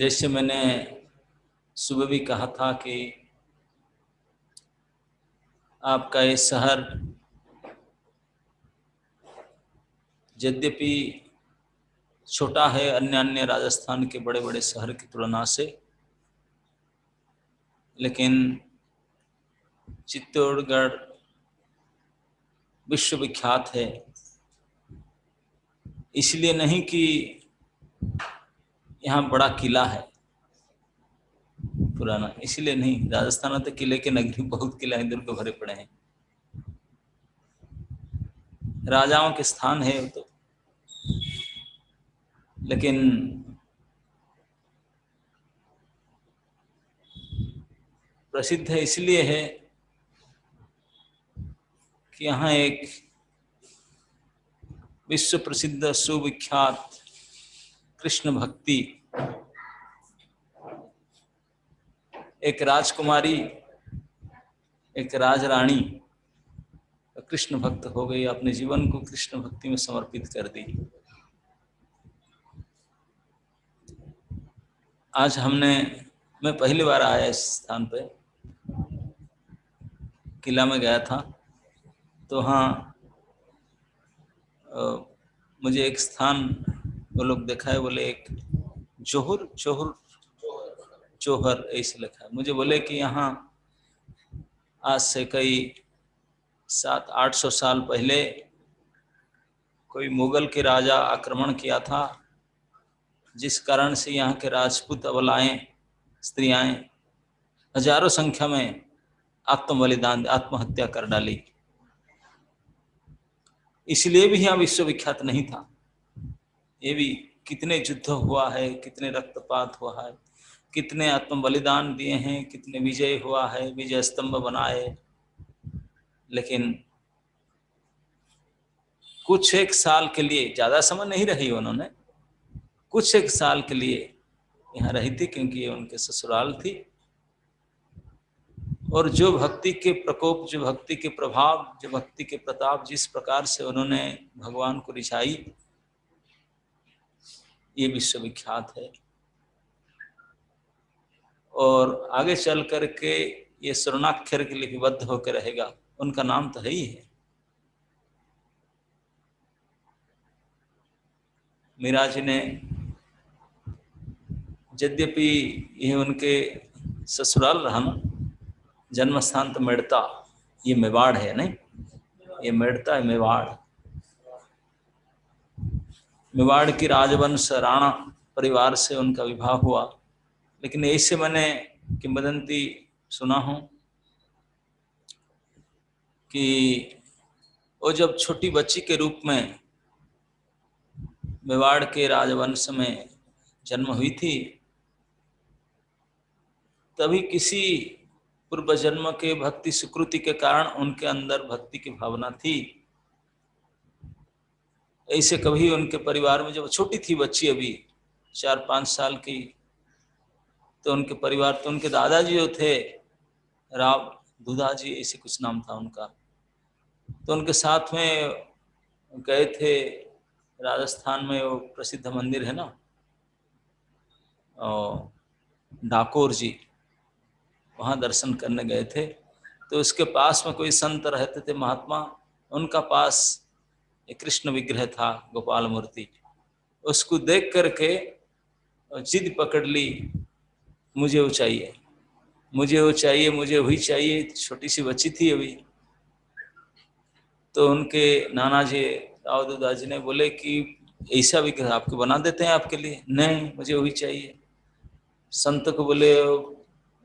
जैसे मैंने सुबह भी कहा था कि आपका ये शहर यद्यपि छोटा है अन्य अन्य राजस्थान के बड़े बड़े शहर की तुलना से, लेकिन चित्तौड़गढ़ विश्वविख्यात है। इसलिए नहीं कि यहाँ बड़ा किला है पुराना, इसलिए नहीं। राजस्थान में तो किले के नगरी, बहुत किला दुर्ग भरे पड़े हैं, राजाओं के स्थान है वो तो। लेकिन प्रसिद्ध है इसलिए है कि यहाँ एक विश्व प्रसिद्ध सुविख्यात कृष्ण भक्ति, एक राजकुमारी, एक राजरानी कृष्ण भक्त हो गई, अपने जीवन को कृष्ण भक्ति में समर्पित कर दी। आज मैं पहली बार आया इस स्थान पे, किला में गया था तो हाँ मुझे एक स्थान वो लोग देखा है, बोले एक जौहर ऐसे लिखा है। मुझे बोले कि यहाँ आज से कई 700-800 साल पहले कोई मुगल के राजा आक्रमण किया था, जिस कारण से यहाँ के राजपूत अबलाएं, स्त्रियां हजारों संख्या में आत्महत्या कर डाली। इसलिए भी यहाँ विश्वविख्यात नहीं था। ये भी कितने युद्ध हुआ है, कितने रक्तपात हुआ है, कितने आत्म बलिदान दिए हैं, कितने विजय हुआ है, विजय स्तंभ बनाए, लेकिन कुछ एक साल के लिए, ज्यादा समय नहीं रही उन्होंने, कुछ एक साल के लिए यहाँ रही थी, क्योंकि ये उनके ससुराल थी। और जो भक्ति के प्रकोप, जो भक्ति के प्रभाव, जो भक्ति के प्रताप, जिस प्रकार से उन्होंने भगवान को रिझाई, ये विश्वविख्यात है। और आगे चल करके ये स्वर्णाक्षर के लिपिबद्ध होकर रहेगा। उनका नाम तो है ही है। मीरा जी ने, यद्यपि ये उनके ससुराल रहा ना, जन्म स्थान तो मेड़ता, ये मेवाड़ है नहीं, ये मेड़ता है मेवाड़। मेवाड़ की राजवंश राणा परिवार से उनका विवाह हुआ। लेकिन ऐसे मैंने किंवदंती सुना हूं कि वो जब छोटी बच्ची के रूप में मेवाड़ के राजवंश में जन्म हुई थी, तभी किसी पूर्व जन्म के भक्ति सुकृति के कारण उनके अंदर भक्ति की भावना थी। ऐसे कभी उनके परिवार में, जब छोटी थी बच्ची, अभी 4-5 साल की, तो उनके परिवार, तो उनके दादाजी जो थे राव दुधाजी ऐसे कुछ नाम था उनका, तो उनके साथ में गए थे। राजस्थान में वो प्रसिद्ध मंदिर है ना, डाकोर जी, वहाँ दर्शन करने गए थे। तो उसके पास में कोई संत रहते थे, महात्मा, उनका पास एक कृष्ण विग्रह था, गोपाल मूर्ति। उसको देख करके जिद पकड़ ली, मुझे वो चाहिए, मुझे वो चाहिए, मुझे वही चाहिए। छोटी सी बच्ची थी अभी। तो उनके नाना जी राव दादाजी ने बोले कि ऐसा विग्रह आपको बना देते हैं आपके लिए। नहीं, मुझे वही चाहिए। संत को बोले,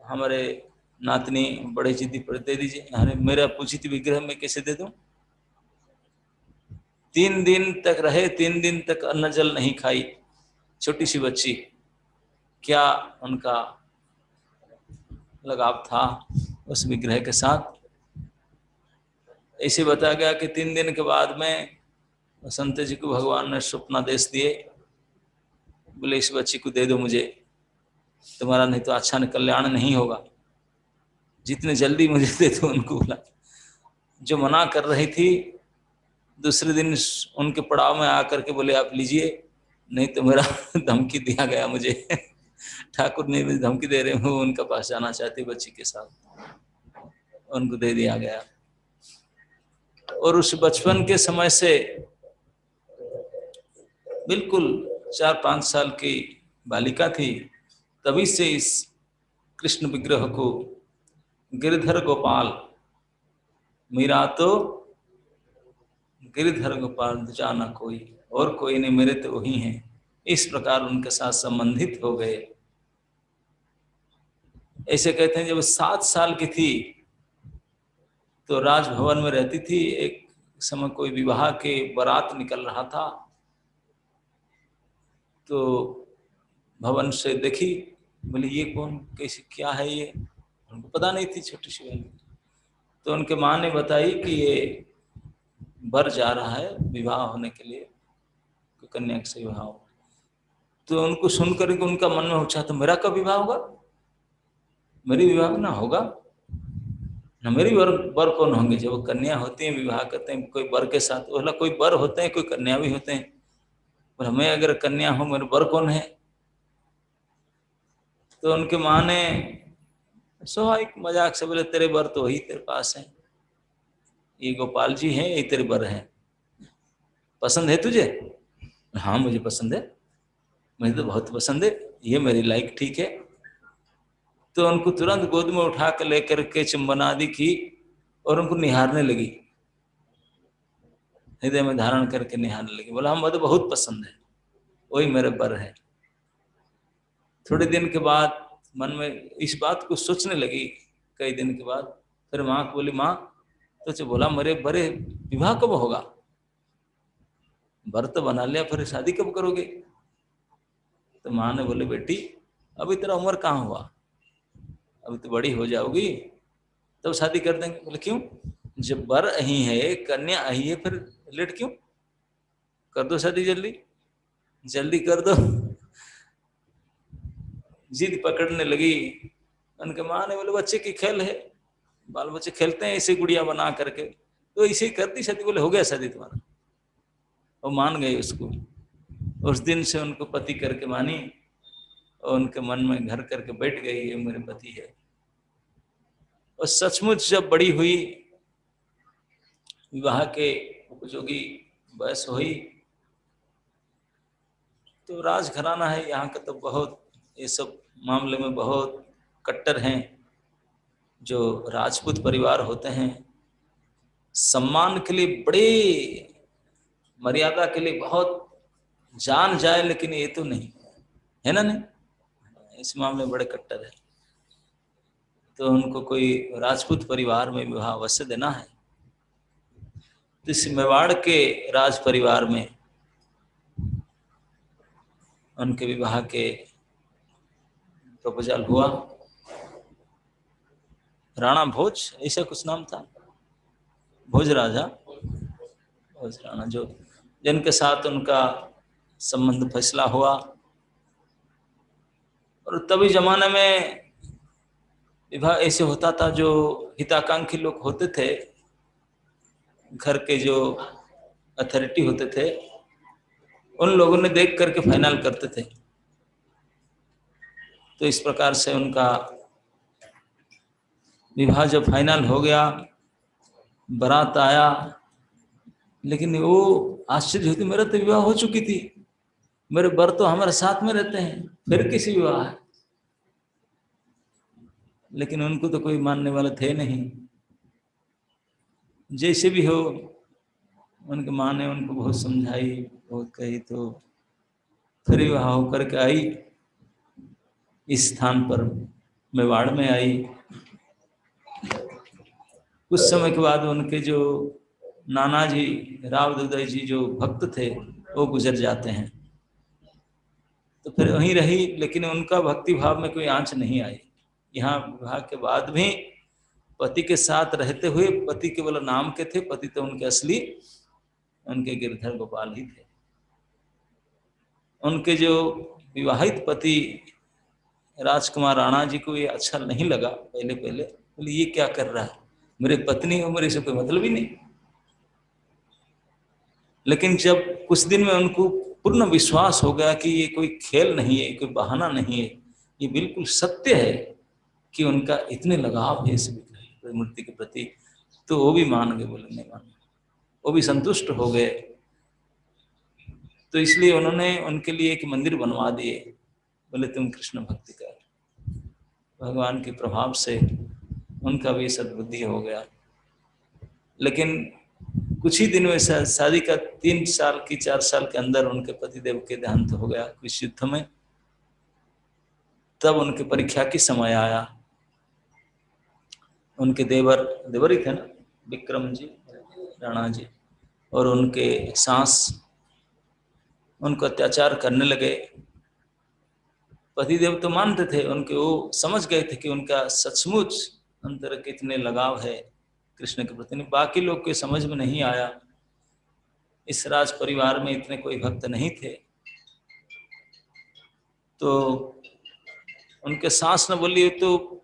हमारे नातनी बड़े जिद्दी पर, दे दीजिए। अरे मेरा पूजित विग्रह में कैसे दे दूं? 3 दिन तक रहे, 3 दिन तक अन्न जल नहीं खाई छोटी सी बच्ची। क्या उनका लगाव था उस विग्रह के साथ। ऐसे बताया गया कि 3 दिन के बाद में संत जी को भगवान ने स्वप्नादेश दिए, बोले इस बच्ची को दे दो मुझे, तुम्हारा नहीं तो अच्छा कल्याण नहीं होगा, जितने जल्दी मुझे दे दो उनको। बोला जो मना कर रही थी, दूसरे दिन उनके पड़ाव में आकर के बोले आप लीजिए, नहीं तो मेरा धमकी दिया गया मुझे। ठाकुर ने भी धमकी दे रहे हैं, वो उनका पास जाना चाहती बच्ची के साथ, उनको दे दिया गया। और उस बचपन के समय से बिल्कुल 4-5 साल की बालिका थी, तभी से इस कृष्ण विग्रह को गिरधर गोपाल, मेरा तो गिरधर गोपाल जाना कोई, और कोई नहीं, मेरे तो वही हैं, इस प्रकार उनके साथ संबंधित हो गए। ऐसे कहते हैं जब 7 साल की थी तो राजभवन में रहती थी। एक समय कोई विवाह के बारात निकल रहा था, तो भवन से देखी, बोले ये कौन, कैसे, क्या है ये, उनको पता नहीं थी, छोटी सी वाली। तो उनके माँ ने बताई कि ये वर जा रहा है विवाह होने के लिए, कन्या से विवाह हो। तो उनको सुनकर उनका मन में उठा, तो मेरा कब विवाह होगा, मेरी विवाह ना होगा न, मेरी वर कौन होंगे। जब वो कन्या होती है विवाह करते हैं कोई वर के साथ, बोला कोई वर होते हैं, कोई कन्या भी होते हैं, बोला मैं अगर कन्या हूं, मेरे वर कौन है। तो उनके माँ ने स्वाभाविक मजाक से बोले तेरे वर तो वही तेरे पास है, ये गोपाल जी हैं, ये तेरे वर हैं, पसंद है तुझे। हाँ मुझे पसंद है, मुझे तो बहुत पसंद है, ये मेरी लाइक ठीक है। तो उनको तुरंत गोद में उठा कर लेकर के चुंबन आदि की और उनको निहारने लगी, हृदय में धारण करके निहारने लगी। बोला हम मुझे बहुत पसंद है, वही मेरे वर है। थोड़े दिन के बाद मन में इस बात को सोचने लगी, कई दिन के बाद फिर माँ को बोली, माँ तो बोला मेरे बड़े विवाह कब होगा, वर तो बना लिया, फिर शादी कब करोगे। तो माँ ने बोले बेटी अभी तेरा उम्र कहाँ हुआ, अभी तो बड़ी हो जाओगी तब शादी कर देंगे। बोले क्यों, जब वर अही है, कन्या अही है, फिर लेट क्यों, कर दो शादी जल्दी, जल्दी कर दो। जिद पकड़ने लगी। उनके माँ ने बोले बच्चे की खेल है, बाल बच्चे खेलते हैं ऐसे गुड़िया बना करके, तो इसे कर दी शादी। बोले हो गया शादी तुम्हारा, वो मान गए उसको। उस दिन से उनको पति करके मानी और उनके मन में घर करके बैठ गई, ये मेरे पति है। और सचमुच जब बड़ी हुई, विवाह के उपयोगी वयस हुई, तो राजघराना है यहाँ का, तो बहुत ये सब मामले में बहुत कट्टर हैं। जो राजपूत परिवार होते हैं सम्मान के लिए बड़े, मर्यादा के लिए बहुत जान जाए, लेकिन ये तो नहीं है ना, नहीं, इस मामले में बड़े कट्टर है। तो उनको कोई राजपूत परिवार में विवाह अवश्य देना है। तो इस मेवाड़ के राज परिवार में उनके विवाह के प्रपोजल हुआ। राणा भोज ऐसा कुछ नाम था, भोज राजा, भोज राणा, जो जिनके साथ उनका संबंध फैसला हुआ। और तभी जमाने में विवाह ऐसे होता था, जो हिताकांक्षी लोग होते थे, घर के जो अथॉरिटी होते थे, उन लोगों ने देख करके फाइनल करते थे। तो इस प्रकार से उनका विवाह जब फाइनल हो गया, बारात आया, लेकिन वो आश्चर्य होती, मेरा तो विवाह हो चुकी थी, मेरे वर तो हमारे साथ में रहते हैं, फिर किसी विवाह है। लेकिन उनको तो कोई मानने वाले थे नहीं। जैसे भी हो, उनके माँ ने उनको बहुत समझाई, बहुत कही, तो फिर विवाह होकर के आई, इस स्थान पर मेवाड़ में आई। कुछ समय के बाद उनके जो नाना जी राव दुदय जी जो भक्त थे, वो गुजर जाते हैं। तो फिर वहीं रही, लेकिन उनका भक्ति भाव में कोई आंच नहीं आई। यहाँ विवाह के बाद भी पति के साथ रहते हुए, पति केवल नाम के थे, पति तो उनके असली उनके गिरधर गोपाल ही थे। उनके जो विवाहित पति राजकुमार राणा जी को ये अच्छा नहीं लगा, पहले पहले बोले ये क्या कर रहा है, मेरे पत्नी हो, मेरे से कोई मतलब ही नहीं। लेकिन जब कुछ दिन में उनको पूर्ण विश्वास हो गया कि ये कोई खेल नहीं है, कोई बहाना नहीं है, ये बिल्कुल सत्य है कि उनका इतने लगाव है इस मूर्ति के प्रति। तो वो भी मान गए, बोले नहीं मान, वो भी संतुष्ट हो गए। तो इसलिए उन्होंने उनके लिए एक मंदिर बनवा दिए, बोले तुम कृष्ण भक्ति कर। भगवान के प्रभाव से उनका भी सद्बुद्धि हो गया। लेकिन कुछ ही दिन में, शादी का 3 साल की 4 साल के अंदर उनके पतिदेव के देहांत हो गया कुछ युद्ध में। तब उनके परीक्षा की समय आया। उनके देवर ही थे ना, विक्रम जी, राणा जी, और उनके सास उनको अत्याचार करने लगे। पतिदेव तो मानते थे उनके, वो समझ गए थे कि उनका सचमुच अंतर कितने लगाव है कृष्ण के प्रति। बाकी लोग के समझ में नहीं आया, इस राज परिवार में इतने कोई भक्त नहीं थे। तो उनके सास ने बोली, तो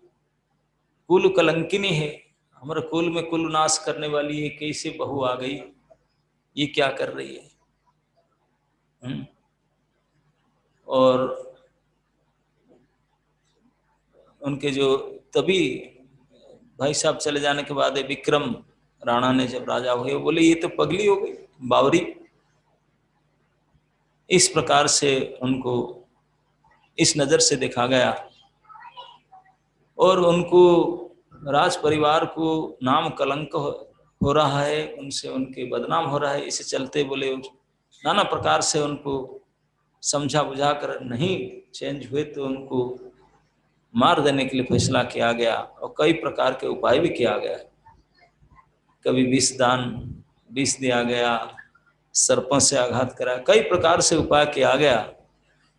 कुल कलंकिनी है, हमारे कुल में कुल नाश करने वाली है, कैसे बहू आ गई, ये क्या कर रही है। और उनके जो तभी भाई साहब चले जाने के बाद विक्रम राणा ने जब राजा हुए, बोले ये तो पगली हो गई, बावरी। इस प्रकार से उनको इस नजर से देखा गया, और उनको राज परिवार को नाम कलंक हो रहा है, उनसे उनके बदनाम हो रहा है। इसे चलते बोले नाना प्रकार से उनको समझा बुझा कर नहीं चेंज हुए, तो उनको मार देने के लिए फैसला किया गया, और कई प्रकार के उपाय भी किया गया। कभी विष दिया गया, सर्पों से आघात करा, कई प्रकार से उपाय किया गया,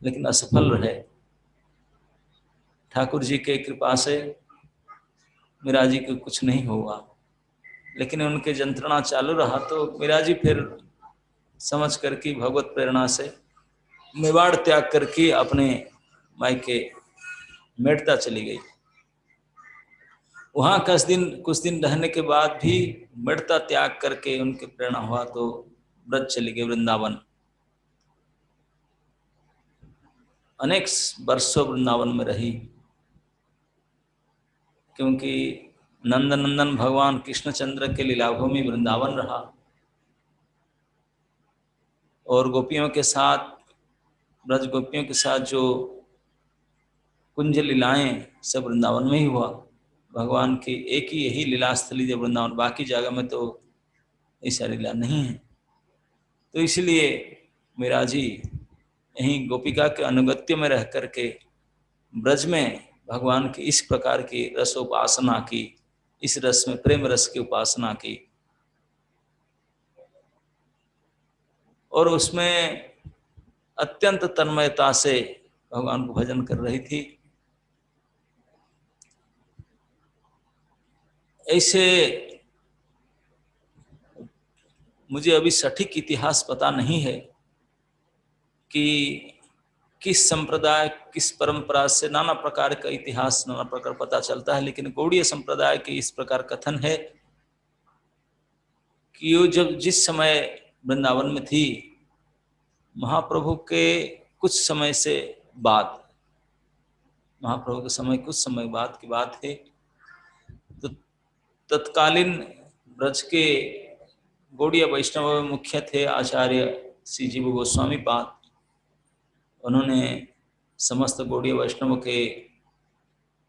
लेकिन असफल रहे। ठाकुर जी के कृपा से मीरा जी को कुछ नहीं हुआ, लेकिन उनके यंत्रणा चालू रहा। तो मीरा जी फिर समझ करके भगवत प्रेरणा से मेवाड़ त्याग करके अपने मायके मेड़ता चली गई। वहां कुछ दिन रहने के बाद भी मेड़ता त्याग करके उनके प्रेरणा हुआ तो व्रत चली गई वृंदावन। अनेक वर्षों वृंदावन में रही, क्योंकि नंदनंदन भगवान कृष्णचंद्र के लीलाभूमि वृंदावन रहा, और गोपियों के साथ, ब्रज गोपियों के साथ जो कुंज लीलाएं सब वृंदावन में ही हुआ। भगवान की एक ही यही लीलास्थली जब वृंदावन, बाकी जगह में तो ऐसा लीला नहीं है। तो इसलिए मीरा जी यहीं गोपिका के अनुगत्य में रह करके ब्रज में भगवान की इस प्रकार की रसोपासना की, इस रस में प्रेम रस की उपासना की, और उसमें अत्यंत तन्मयता से भगवान को भजन कर रही थी। ऐसे मुझे अभी सटीक इतिहास पता नहीं है कि किस संप्रदाय, किस परंपरा से, नाना प्रकार का इतिहास, नाना प्रकार पता चलता है, लेकिन गौड़ीय संप्रदाय के इस प्रकार कथन है कि वो जब जिस समय वृंदावन में थी, महाप्रभु के कुछ समय से बाद, महाप्रभु के समय कुछ समय बाद की बात है, तो तत्कालीन ब्रज के गौड़ीय वैष्णव मुख्य थे आचार्य श्री जीव गोस्वामी पाद। उन्होंने समस्त गौड़ीय वैष्णव के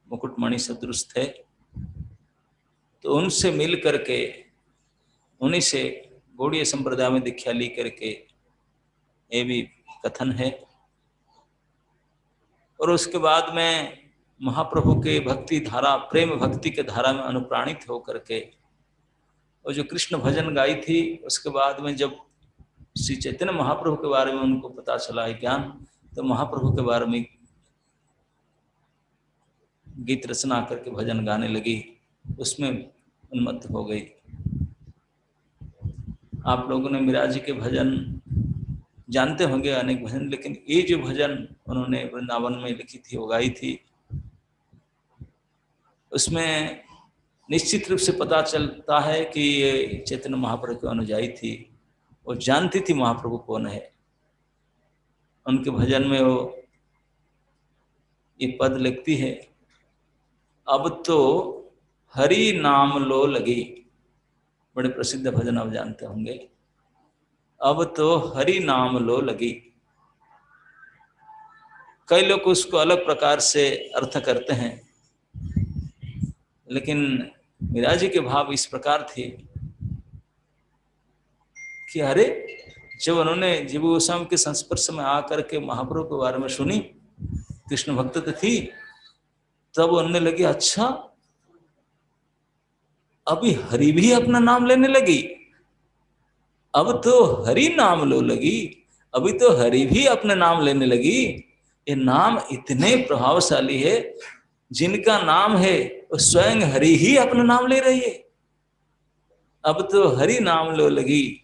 मुकुटमणि सदृश थे, तो उनसे मिल करके, उन्हीं से गौड़ीय संप्रदाय में दीक्षा ली करके, ये भी कथन है। और उसके बाद में महाप्रभु के भक्ति धारा, प्रेम भक्ति के धारा में अनुप्राणित होकर के और जो कृष्ण भजन गाई थी, उसके बाद में जब श्री चैतन्य महाप्रभु के बारे में उनको पता चला है ज्ञान, तो महाप्रभु के बारे में गीत रचना करके भजन गाने लगी, उसमें उन्मत्त हो गई। आप लोगों ने मीरा जी के भजन जानते होंगे, अनेक भजन, लेकिन ये जो भजन उन्होंने वृंदावन में लिखी थी, वो गाई थी, उसमें निश्चित रूप से पता चलता है कि ये चैतन्य महाप्रभु की अनुयायी थी, वो जानती थी महाप्रभु कौन है। उनके भजन में वो ये पद लिखती है, अब तो हरि नाम लो लगी। बड़े प्रसिद्ध भजन आप जानते होंगे, अब तो हरि नाम लो लगी। कई लोग उसको अलग प्रकार से अर्थ करते हैं, लेकिन मीरा जी के भाव इस प्रकार थे कि अरे, जब उन्होंने जीव गोस्वामी के संस्पर्श में आकर के महाप्रभु के बारे में सुनी, कृष्ण भक्त तो थी, तब उन्हें लगी अच्छा, अभी हरि भी अपना नाम लेने लगी, अब तो हरि नाम लो लगी, अभी तो हरि भी अपने नाम लेने लगी। ये नाम इतने प्रभावशाली है, जिनका नाम है वो स्वयं हरि ही अपना नाम ले रही है। अब तो हरि नाम लो लगी।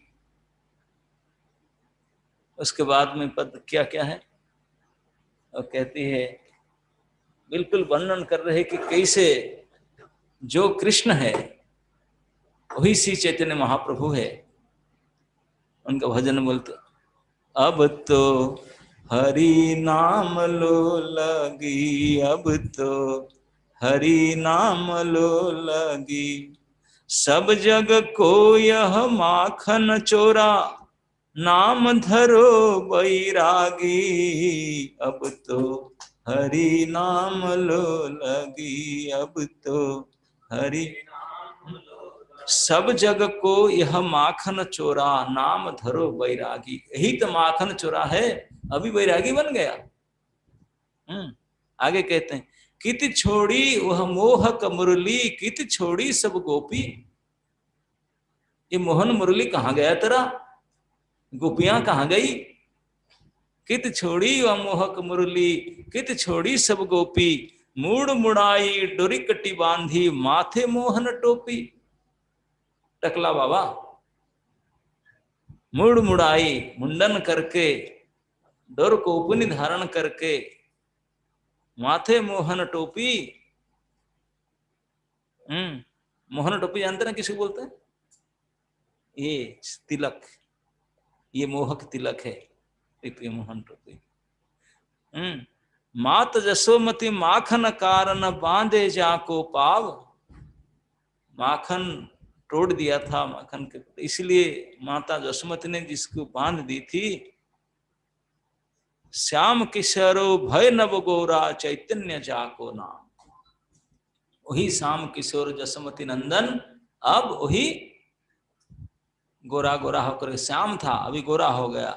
उसके बाद में पद क्या क्या है, और कहती है, बिल्कुल वर्णन कर रहे कि कैसे जो कृष्ण है वही श्री चैतन्य महाप्रभु है। उनका भजन बोलते, अब तो हरि नाम लो लगी, अब तो हरि नाम लो लगी, सब जग को यह माखन चोरा, नाम धरो बैरागी, अब तो हरि नाम लो लगी, अब तो हरि, सब जग को यह माखन चोरा, नाम धरो बैरागी। यही तो माखन चोरा है, अभी बैरागी बन गया। आगे कहते हैं, कित छोड़ी वह मोहक मुरली, कित छोड़ी सब गोपी। ये मोहन मुरली कहाँ गया तेरा, गोपियां कहाँ गई। कित छोड़ी वह मोहक मुरली, कित छोड़ी सब गोपी, मूड मुड़ाई डोरी कटी बांधी, माथे मोहन टोपी। टकला बाबा मुड़ मुड़ाई, मुंडन करके, डोर को उपनी धारण करके, माथे मोहन टोपी। मोहन टोपी जानते ना किसी बोलते हैं, ये तिलक, ये मोहक तिलक है, ये मोहन टोपी। मात जसोमती माखन कारण, बांधे जाको पाव। माखन तोड़ दिया था माखन के, इसलिए माता जसोमती ने जिसको बांध दी थी, श्याम किशोरो भय नव गोरा, चैतन्य जाको नाम। वही श्याम किशोर जसोमती नंदन अब वही गोरा गोरा होकर, श्याम था अभी गोरा हो गया,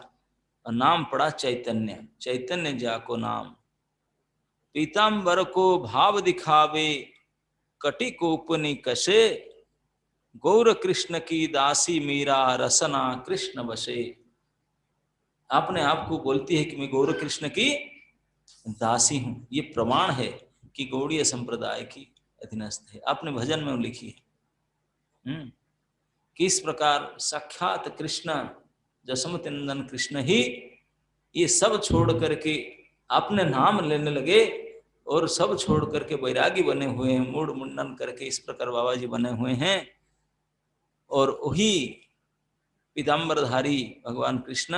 और नाम पड़ा चैतन्य, चैतन्य जाको नाम। पीताम्बर को भाव दिखावे, कटी कोपनी कसे, गौर कृष्ण की दासी मीरा, रसना कृष्ण बसे। अपने आप को बोलती है कि मैं गौर कृष्ण की दासी हूं। ये प्रमाण है कि गौड़ीय संप्रदाय की अधीनस्थ है। अपने भजन में लिखी है किस प्रकार साक्षात कृष्ण जसोमती नंदन कृष्ण ही ये सब छोड़ करके अपने नाम लेने लगे, और सब छोड़ करके बैरागी बने हुए हैं, मूड मुंडन करके इस प्रकार बाबा जी बने हुए हैं। और वही पीताम्बरधारी भगवान कृष्ण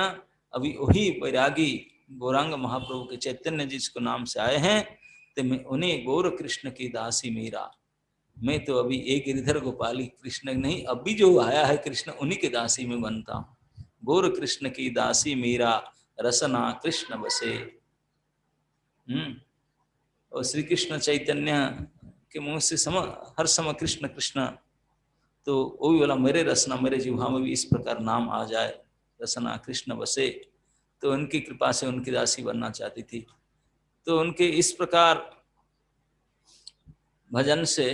अभी वही बैरागी गौरांग महाप्रभु के चैतन्य जिसको नाम से आए हैं, तो मैं उन्हें गौर कृष्ण की दासी मीरा। मैं तो अभी एक गिरिधर गोपाली कृष्ण नहीं, अभी जो आया है कृष्ण उन्हीं के दासी में बनता हूँ। गौर कृष्ण की दासी मीरा, रसना कृष्ण बसे। और श्री कृष्ण चैतन्य के मुंह से हर समय कृष्ण कृष्ण, तो वो भी बोला मेरे रसना, मेरे जिह्वा में भी इस प्रकार नाम आ जाए, रसना कृष्ण बसे। तो उनकी कृपा से उनकी दासी बनना चाहती थी। तो उनके इस प्रकार भजन से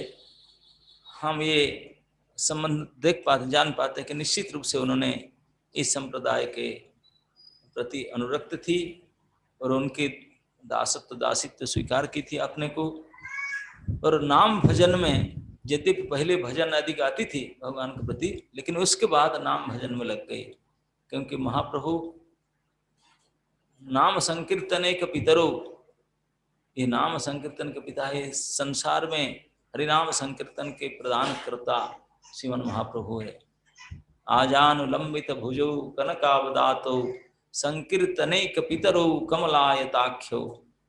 हम ये संबंध देख पाते, जान पाते कि निश्चित रूप से उन्होंने इस संप्रदाय के प्रति अनुरक्त थी, और उनके दासत्व दासित्व स्वीकार की थी अपने को। और नाम भजन में यद्यपि पहले भजन आदि गाती थी भगवान के प्रति, लेकिन उसके बाद नाम भजन में लग गई, क्योंकि महाप्रभु नाम संकीर्तन एक पितरो, ये नाम संकीर्तन के पिता है। संसार में हरिनाम संकीर्तन के प्रदान करता श्रीमन महाप्रभु है। आजानुलंबित भुजौ कनकावदातो, संकीर्तनेक पितरो कमलायताख्यो।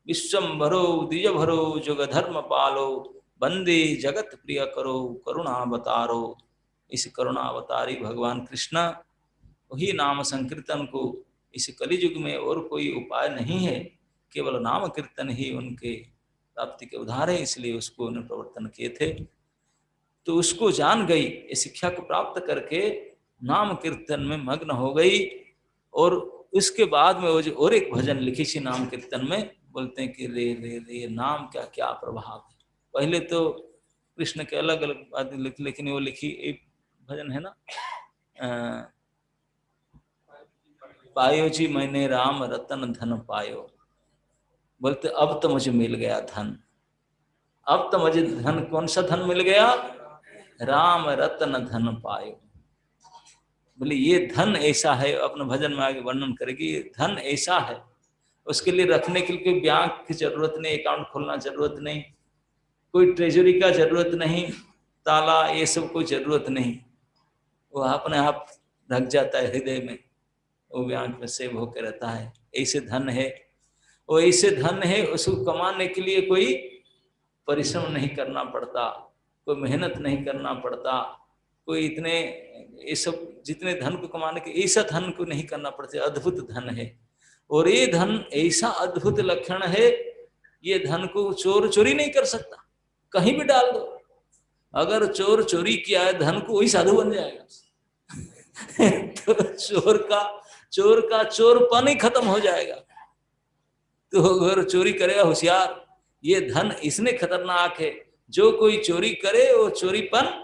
विश्वम्भरो द्विजभरो जुग धर्म पालो, वंदे जगत प्रिय करो करुणावतारो। इस करुणावतारी भगवान कृष्ण, वही नाम संकीर्तन को इस कलियुग में और कोई उपाय नहीं है, केवल नाम कीर्तन ही उनके प्राप्ति के उधार है, इसलिए उसको उन्होंने प्रवर्तन किए थे। तो उसको जान गई, ये शिक्षा को प्राप्त करके नाम कीर्तन में मग्न हो गई। और उसके बाद में वो जो और एक भजन लिखी थी नाम कीर्तन में, बोलते हैं कि रे रे रे नाम क्या क्या प्रभाव है। पहले तो कृष्ण के अलग अलग बातें लिख, लेकिन वो लिखी एक भजन है ना, पायो जी मैंने राम रतन धन पायो, बोलते अब तो मुझे मिल गया धन। अब तो मुझे धन, कौन सा धन मिल गया? राम रतन धन पायो। बोले ये धन ऐसा है, अपने भजन में आगे वर्णन करेगी, ये धन ऐसा है, उसके लिए रखने के लिए कोई बैंक की जरूरत नहीं, अकाउंट खोलना जरूरत नहीं, कोई ट्रेजरी का जरूरत नहीं, ताला ये सब कोई जरूरत नहीं, वो अपने आप रख जाता है हृदय में, वो बैंक में सेव होकर रहता है। ऐसे धन है, वो ऐसे धन है, उसको कमाने के लिए कोई परिश्रम नहीं करना पड़ता, कोई मेहनत नहीं करना पड़ता, कोई इतने ये सब जितने धन को कमाने के ऐसा धन को नहीं करना पड़ता, अद्भुत धन है। और ये धन ऐसा अद्भुत लक्षण है, ये धन को चोर चोरी नहीं कर सकता, कहीं भी डाल दो, अगर चोर चोरी किया है धन को, वही साधु बन जाएगा। तो चोर का चोरपन ही खत्म हो जाएगा। तो अगर चोरी करेगा होशियार, ये धन इसने खतरनाक है, जो कोई चोरी करे वो चोरीपन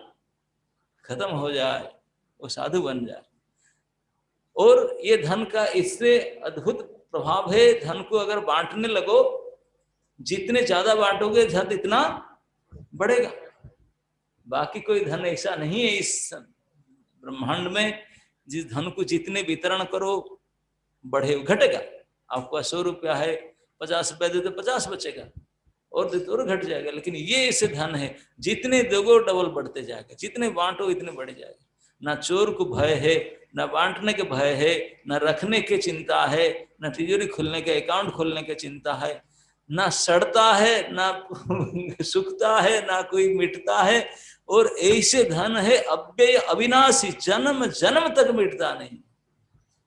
खत्म हो जाए, वो साधु बन जाए। और ये धन का इससे अद्भुत प्रभाव है, धन को अगर बांटने लगो, जितने ज्यादा बांटोगे धन इतना बढ़ेगा। बाकी कोई धन ऐसा नहीं है इस ब्रह्मांड में, जिस धन को जितने वितरण करो बढ़े घटेगा। आपको 100 रुपया है, 50 रुपया दे तो 50 बचेगा, और दे तो और घट जाएगा। लेकिन ये ऐसे धन है, जितने दोगो डबल बढ़ते जाएगा, जितने बांटो इतने बढ़ जाएगा। ना चोर को भय है, ना बांटने के भय है, ना रखने की चिंता है, ना तिजोरी खोलने के, अकाउंट खोलने की चिंता है, ना सड़ता है, ना सूखता है, ना कोई मिटता है। और ऐसे धन है अव्यय अविनाशी, जन्म जन्म तक मिटता नहीं।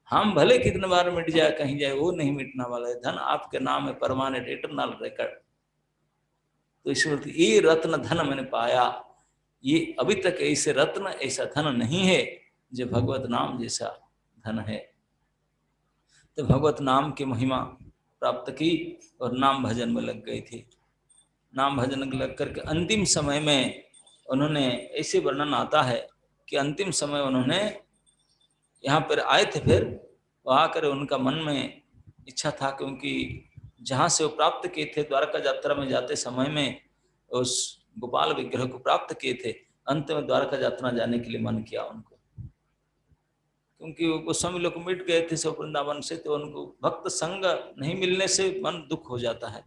हम भले कितने बार मिट जाए, कहीं जाए, वो नहीं मिटने वाला है। धन आपके नाम है, परमानेंट इटरनल रिकॉर्ड। तो ईश्वर ये रत्न धन मैंने पाया, ये अभी तक ऐसे रत्न ऐसा धन नहीं है जो भगवत नाम जैसा धन है। तो भगवत नाम की महिमा प्राप्त की और नाम भजन में लग गई थी। नाम भजन में लग करके अंतिम समय में उन्होंने, ऐसे वर्णन आता है कि अंतिम समय उन्होंने यहाँ पर आए थे, फिर आकर उनका मन में इच्छा था, क्योंकि जहाँ से वो प्राप्त किए थे, द्वारका यात्रा में जाते समय में उस गोपाल विग्रह को प्राप्त किए थे, अंत में द्वारका यात्रा जाने के लिए मन किया उनको, क्योंकि वो गोस्वामी लोग मिट गए थे सब वृंदावन से, तो उनको भक्त संग नहीं मिलने से मन दुख हो जाता है।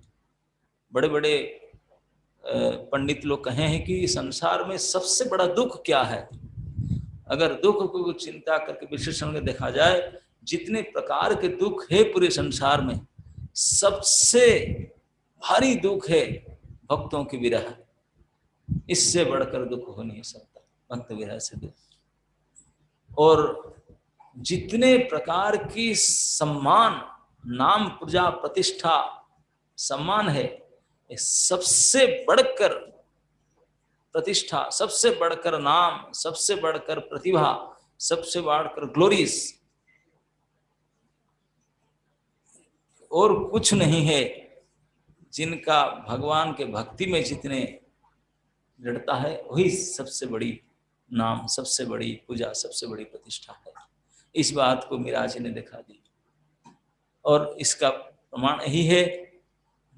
बड़े बड़े पंडित लोग कहे हैं कि संसार में सबसे बड़ा दुख क्या है। अगर दुख को चिंता करके विश्लेषण में देखा जाए, जितने प्रकार के दुख है पूरे संसार में, सबसे भारी दुख है भक्तों की विरह। इससे बढ़कर दुख हो नहीं सकता भक्त विरह से दुख। और जितने प्रकार की सम्मान, नाम, प्रजा, प्रतिष्ठा, सम्मान है, सबसे बढ़कर प्रतिष्ठा, सबसे बढ़कर नाम, सबसे बढ़कर प्रतिभा, सबसे बढ़कर ग्लोरीज और कुछ नहीं है। जिनका भगवान के भक्ति में जितने दृढ़ता है, वही सबसे बड़ी नाम, सबसे बड़ी पूजा, सबसे बड़ी प्रतिष्ठा है। इस बात को मीरा जी ने दिखा दी, और इसका प्रमाण यही है।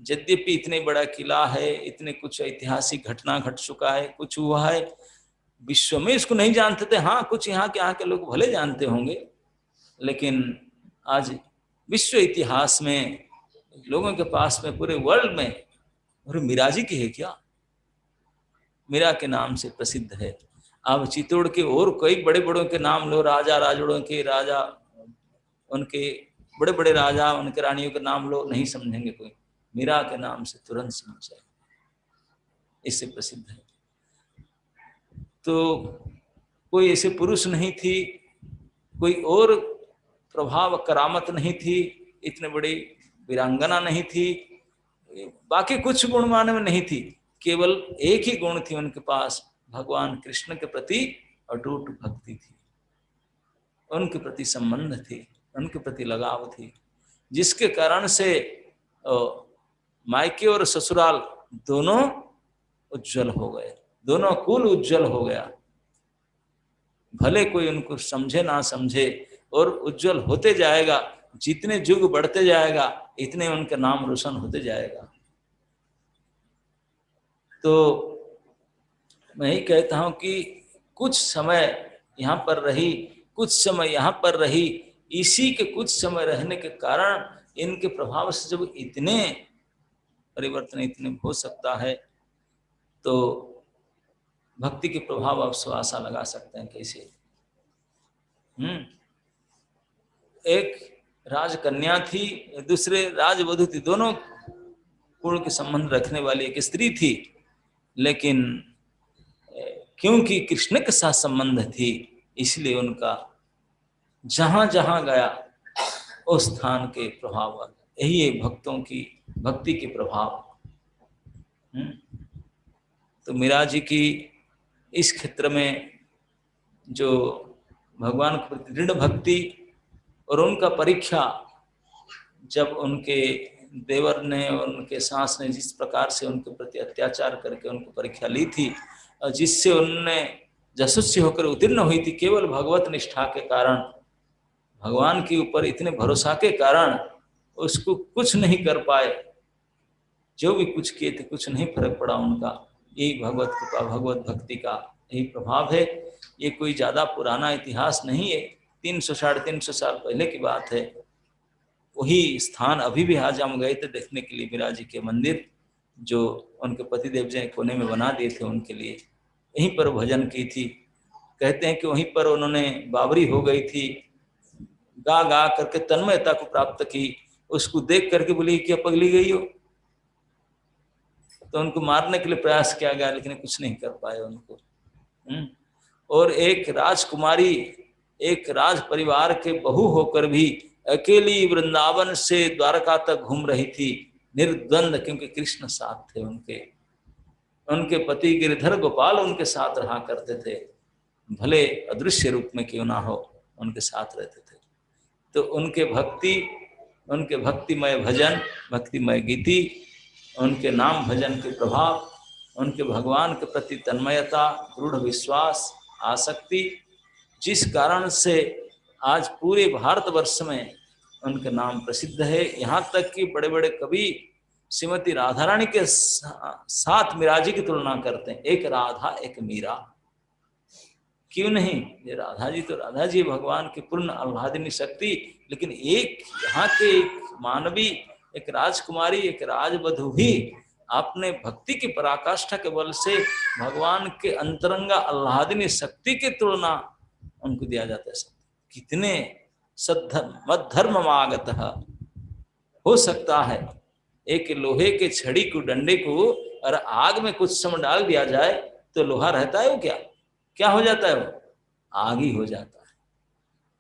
यद्यपि इतने बड़ा किला है, इतने कुछ ऐतिहासिक घटना घट चुका है, कुछ हुआ है, विश्व में इसको नहीं जानते थे। हाँ, कुछ यहाँ के लोग भले जानते होंगे, लेकिन आज विश्व इतिहास में लोगों के पास में, पूरे वर्ल्ड में, और मीरा जी की है क्या, मीरा के नाम से प्रसिद्ध है। अब चित्तौड़ के और कई बड़े बड़ों के नाम लो, राजा राजड़ों के, राजा उनके बड़े बड़े राजा, उनके रानियों के नाम लो, नहीं समझेंगे कोई। मीरा के नाम से तुरंत समझ जाए, इससे प्रसिद्ध है। तो कोई ऐसे पुरुष नहीं थी, कोई और प्रभाव करामत नहीं थी, इतने बड़ी वीरांगना नहीं थी, बाकी कुछ गुणमान में नहीं थी, केवल एक ही गुण थी उनके पास, भगवान कृष्ण के प्रति अटूट भक्ति थी, उनके प्रति संबंध थी, उनके प्रति लगाव थी, जिसके कारण से मायके और ससुराल दोनों उज्जवल हो गए, दोनों कुल उज्जवल हो गया। भले कोई उनको समझे ना समझे, और उज्जवल होते जाएगा, जितने युग बढ़ते जाएगा इतने उनका नाम रोशन होते जाएगा। तो मैं ही कहता हूं कि कुछ समय यहाँ पर रही, कुछ समय यहाँ पर रही, इसी के कुछ समय रहने के कारण इनके प्रभाव से जब इतने परिवर्तन इतने हो सकता है, तो भक्ति के प्रभाव आप स्वासा लगा सकते हैं कैसे। एक राजकन्या थी, दूसरे राजवधू थी, दोनों कुल के संबंध रखने वाली एक स्त्री थी, लेकिन क्योंकि कृष्ण के साथ संबंध थी, इसलिए उनका जहां जहां गया उस स्थान के प्रभाव, यही है भक्तों की भक्ति के प्रभाव। तो मीरा जी की इस क्षेत्र में जो भगवान के प्रति दृढ़ भक्ति और उनका परीक्षा, जब उनके देवर ने और उनके सास ने जिस प्रकार से उनके प्रति अत्याचार करके उनको परीक्षा ली थी, और जिससे उनने यशस्वी होकर उत्तीर्ण हुई थी, केवल भगवत निष्ठा के कारण, भगवान के ऊपर इतने भरोसा के कारण उसको कुछ नहीं कर पाए, जो भी कुछ किए थे कुछ नहीं फर्क पड़ा उनका। यही भगवत कृपा, भगवत भक्ति का यही प्रभाव है। ये कोई ज्यादा पुराना इतिहास नहीं है, 300 350 साल पहले की बात है। वही स्थान अभी भी आज हम गए थे देखने के लिए, मीरा जी के मंदिर जो उनके पतिदेव जी कोने में बना दिए थे उनके लिए, यहीं पर भजन की थी। कहते हैं कि वहीं पर उन्होंने बावरी हो गई थी, गा गा करके तन्मयता को प्राप्त की। उसको देख करके बोली क्या पगली गई हो, तो उनको मारने के लिए प्रयास किया गया, लेकिन कुछ नहीं कर पाए उनको। और एक राजकुमारी, एक राज परिवार के बहू होकर भी अकेली वृंदावन से द्वारका तक घूम रही थी निर्द्वंद, क्योंकि कृष्ण साथ थे उनके, उनके पति गिरधर गोपाल उनके साथ रहा करते थे, भले अदृश्य रूप में क्यों ना हो उनके साथ रहते थे। तो उनके भक्ति, उनके भक्तिमय भजन, भक्तिमय गीति, उनके नाम भजन के प्रभाव, उनके भगवान के प्रति तन्मयता, दृढ़ विश्वास, आसक्ति, जिस कारण से आज पूरे भारतवर्ष में उनका नाम प्रसिद्ध है। यहाँ तक कि बड़े बड़े कवि श्रीमती राधा रानी के साथ मीरा जी की तुलना करते हैं, एक राधा एक मीरा। क्यों नहीं, ये राधा जी तो राधा जी भगवान की पूर्ण आह्लादिनी शक्ति, लेकिन एक यहाँ के एक मानवी, एक राजकुमारी, एक राजवधु भी आपने भक्ति की पराकाष्ठा के बल से भगवान के अंतरंगा आह्लादिनी शक्ति की तुलना उनको दिया जाता है। कितने सद्धर्म मद्धर्ममागत हो सकता है। एक लोहे के छड़ी को, डंडे को और आग में कुछ समय डाल दिया जाए तो लोहा रहता है वो क्या हो जाता है, वो आग ही हो जाता है।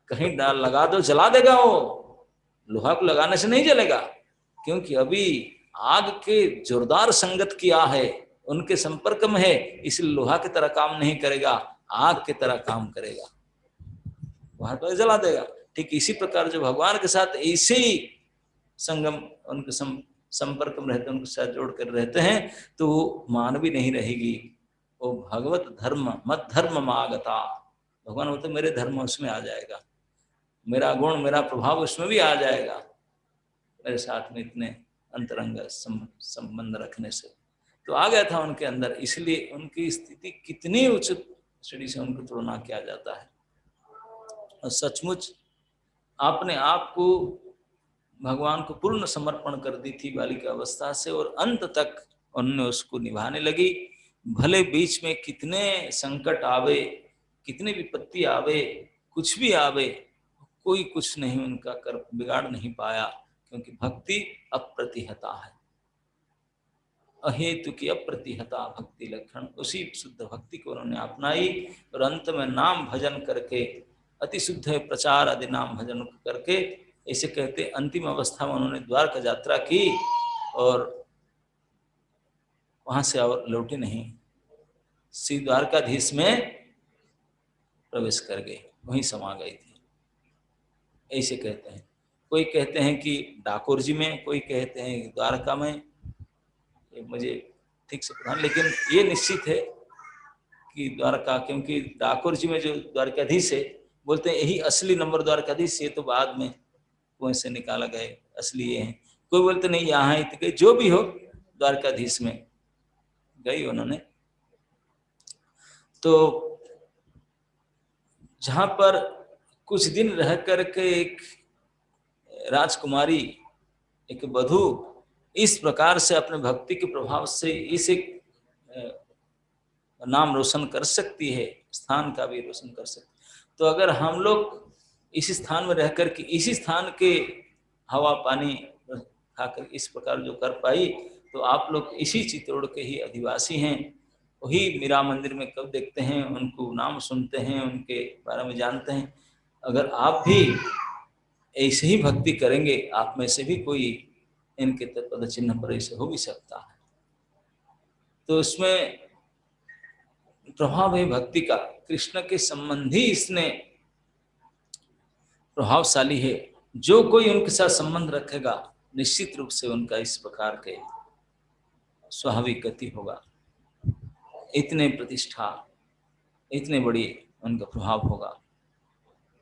कहीं डाल लगा दो जला देगा, वो लोहा को लगाने से नहीं जलेगा, क्योंकि अभी आग के जोरदार संगत किया है, उनके संपर्क में है, इसलिए लोहा की तरह काम नहीं करेगा, आग की तरह काम करेगा, वहां पर जला देगा। ठीक इसी प्रकार जो भगवान के साथ ऐसे ही संगम, उनके संपर्क में रहते, उनके साथ जोड़ कर रहते हैं, तो वो मानवी नहीं रहेगी, वो भगवत धर्म मत धर्म मागता, भगवान बोलते मेरे धर्म उसमें आ जाएगा, मेरा गुण मेरा प्रभाव उसमें भी आ जाएगा, मेरे साथ में इतने अंतरंग संबंध रखने से। तो आ गया था उनके अंदर, इसलिए उनकी स्थिति कितनी उचित श्रेणी से उनकी तुलना किया जाता है। और सचमुच आपने आप को भगवान को पूर्ण समर्पण कर दी थी बालिका अवस्था से, और अंत तक उन्होंने उसको निभाने लगी। भले बीच में कितने संकट आवे, कितनी विपत्ति आवे, कुछ भी आवे, कोई कुछ नहीं उनका कर बिगाड़ नहीं पाया, क्योंकि भक्ति अप्रतिहता है। अहेतु की अप्रतिहता भक्ति लक्षण, उसी शुद्ध भक्ति को उन्होंने अपनाई और अंत में नाम भजन करके अति शुद्ध प्रचार आदि नाम भजन करके, ऐसे कहते अंतिम अवस्था में उन्होंने द्वारका यात्रा की और वहां से और लौटे नहीं, श्री द्वारकाधीश में प्रवेश कर गए, वहीं समा गई थी, ऐसे कहते हैं। कोई कहते हैं कि डाकोर जी में, कोई कहते हैं द्वारका में, ये मुझे ठीक से पता नहीं, लेकिन ये निश्चित है कि द्वारका, क्योंकि डाकोर जी में जो द्वारकाधीश है बोलते हैं यही असली नंबर द्वारकाधीश, ये तो बाद में कुएं से निकाला गए, असली ये है। कोई बोलते नहीं यहाँ ही गए, जो भी हो द्वारकाधीश में गई उन्होंने। तो जहां पर कुछ दिन रह करके एक राजकुमारी, एक वधू इस प्रकार से अपने भक्ति के प्रभाव से इस एक नाम रोशन कर सकती है, स्थान का भी रोशन कर सकती है। तो अगर हम लोग इस स्थान में रह करके इसी स्थान के हवा पानी खाकर इस प्रकार जो कर पाई, तो आप लोग इसी चित्तौड़ के ही अधिवासी हैं, वही मीरा मंदिर में कब देखते हैं, उनको नाम सुनते हैं, उनके बारे में जानते हैं। अगर आप भी ऐसे ही भक्ति करेंगे, आप में से भी कोई इनके पद चिन्ह पर ऐसे हो भी सकता है। तो इसमें प्रभाव है भक्ति का, कृष्ण के संबंधी इसने प्रभावशाली है। जो कोई उनके साथ संबंध रखेगा निश्चित रूप से उनका इस प्रकार के स्वाभाविक गति होगा, इतने प्रतिष्ठा, इतने बड़ी उनका प्रभाव होगा।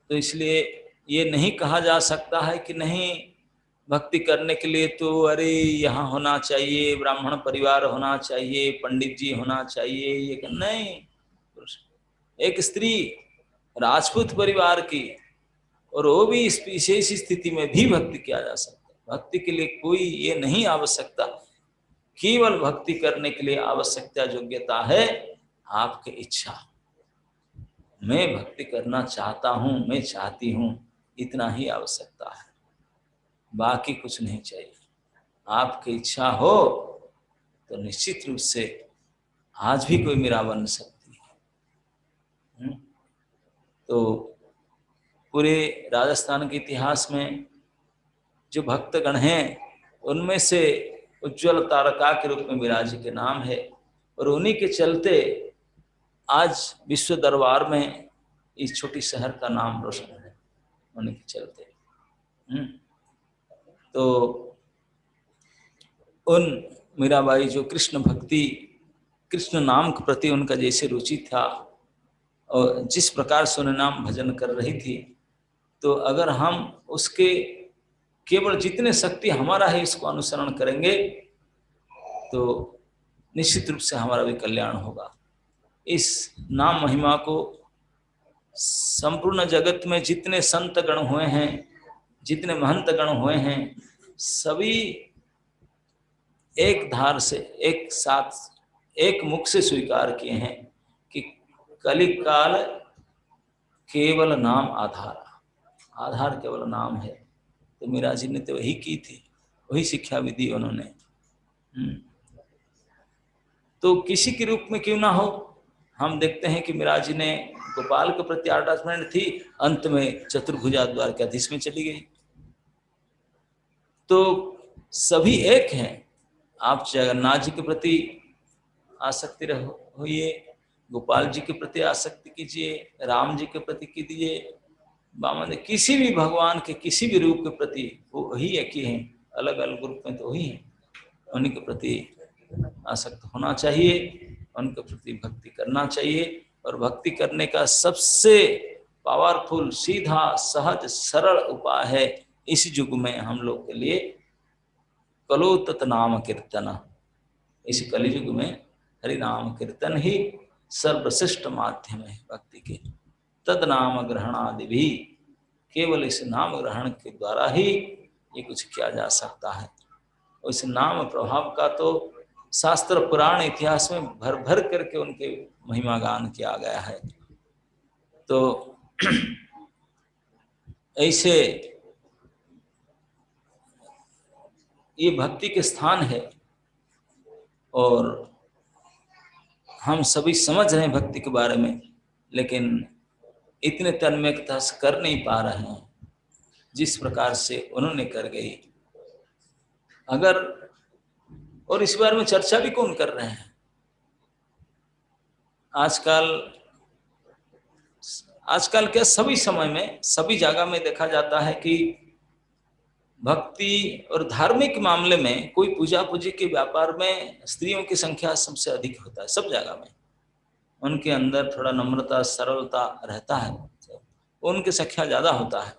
तो इसलिए ये नहीं कहा जा सकता है कि नहीं भक्ति करने के लिए तो अरे यहाँ होना चाहिए, ब्राह्मण परिवार होना चाहिए, पंडित जी होना चाहिए, ये नहीं। एक स्त्री राजपूत परिवार की, और वो भी इस विशेष स्थिति में भी भक्ति किया जा सकता है। भक्ति के लिए कोई ये नहीं आवश्यकता, केवल भक्ति करने के लिए आवश्यकता योग्यता है आपकी इच्छा। मैं भक्ति करना चाहता हूं, मैं चाहती हूं, इतना ही आवश्यकता है, बाकी कुछ नहीं चाहिए। आपकी इच्छा हो तो निश्चित रूप से आज भी कोई मीरा बन सकती है। तो पूरे राजस्थान के इतिहास में जो भक्तगण हैं उनमें से उज्ज्वल तारका के रूप में मीरा जी के नाम है, और उन्हीं के चलते आज विश्व दरबार में इस छोटी शहर का नाम रोशन है, उन्हीं के चलते। तो उन मीराबाई जो कृष्ण भक्ति, कृष्ण नाम के प्रति उनका जैसे रुचि था और जिस प्रकार से उन्हें नाम भजन कर रही थी, तो अगर हम उसके केवल जितने शक्ति हमारा है इसको अनुसरण करेंगे तो निश्चित रूप से हमारा भी कल्याण होगा। इस नाम महिमा को संपूर्ण जगत में जितने संत गण हुए हैं, जितने महंत गण हुए हैं, सभी एक धार से, एक साथ, एक मुख से स्वीकार किए हैं कि कलिकाल केवल नाम आधार, आधार केवल नाम है। तो मीरा जी ने तो वही की थी, वही शिक्षा विधि उन्होंने। तो किसी के रूप में क्यों ना हो, हम देखते हैं कि मीरा जी ने गोपाल के प्रति अटैचमेंट थी, अंत में चतुर्भुजा द्वारकाधीश में चली गई। तो सभी एक हैं। आप जगन्नाथ जी के प्रति आसक्ति होइए, गोपाल जी के प्रति आसक्ति कीजिए, राम जी के प्रति कीजिए, बामन किसी भी भगवान के किसी भी रूप के प्रति वो वही एक ही हैं, अलग अलग रूप में तो वही हैं। उन्हीं के प्रति आसक्त होना चाहिए, उनके प्रति भक्ति करना चाहिए। और भक्ति करने का सबसे पावरफुल, सीधा, सहज, सरल उपाय है इस युग में हम लोग के लिए कलो तत् नाम कीर्तन। इस कलयुग में हरि नाम कीर्तन ही सर्वश्रेष्ठ माध्यम है भक्ति के। तद नाम ग्रहणादि भी, केवल इस नाम ग्रहण के द्वारा ही ये कुछ किया जा सकता है। इस नाम प्रभाव का तो शास्त्र पुराण इतिहास में भर भर करके उनके महिमा गान किया गया है। तो ऐसे ये भक्ति के स्थान है। और हम सभी समझ रहे हैं भक्ति के बारे में, लेकिन इतने तन्मयता से कर नहीं पा रहे हैं जिस प्रकार से उन्होंने कर गई। अगर और इस बारे में चर्चा भी कौन कर रहे हैं आजकल? आजकल क्या सभी समय में सभी जगह में देखा जाता है कि भक्ति और धार्मिक मामले में, कोई पूजा पूजी के व्यापार में स्त्रियों की संख्या सबसे अधिक होता है सब जगह में। उनके अंदर थोड़ा नम्रता सरलता रहता है, उनकी संख्या ज्यादा होता है।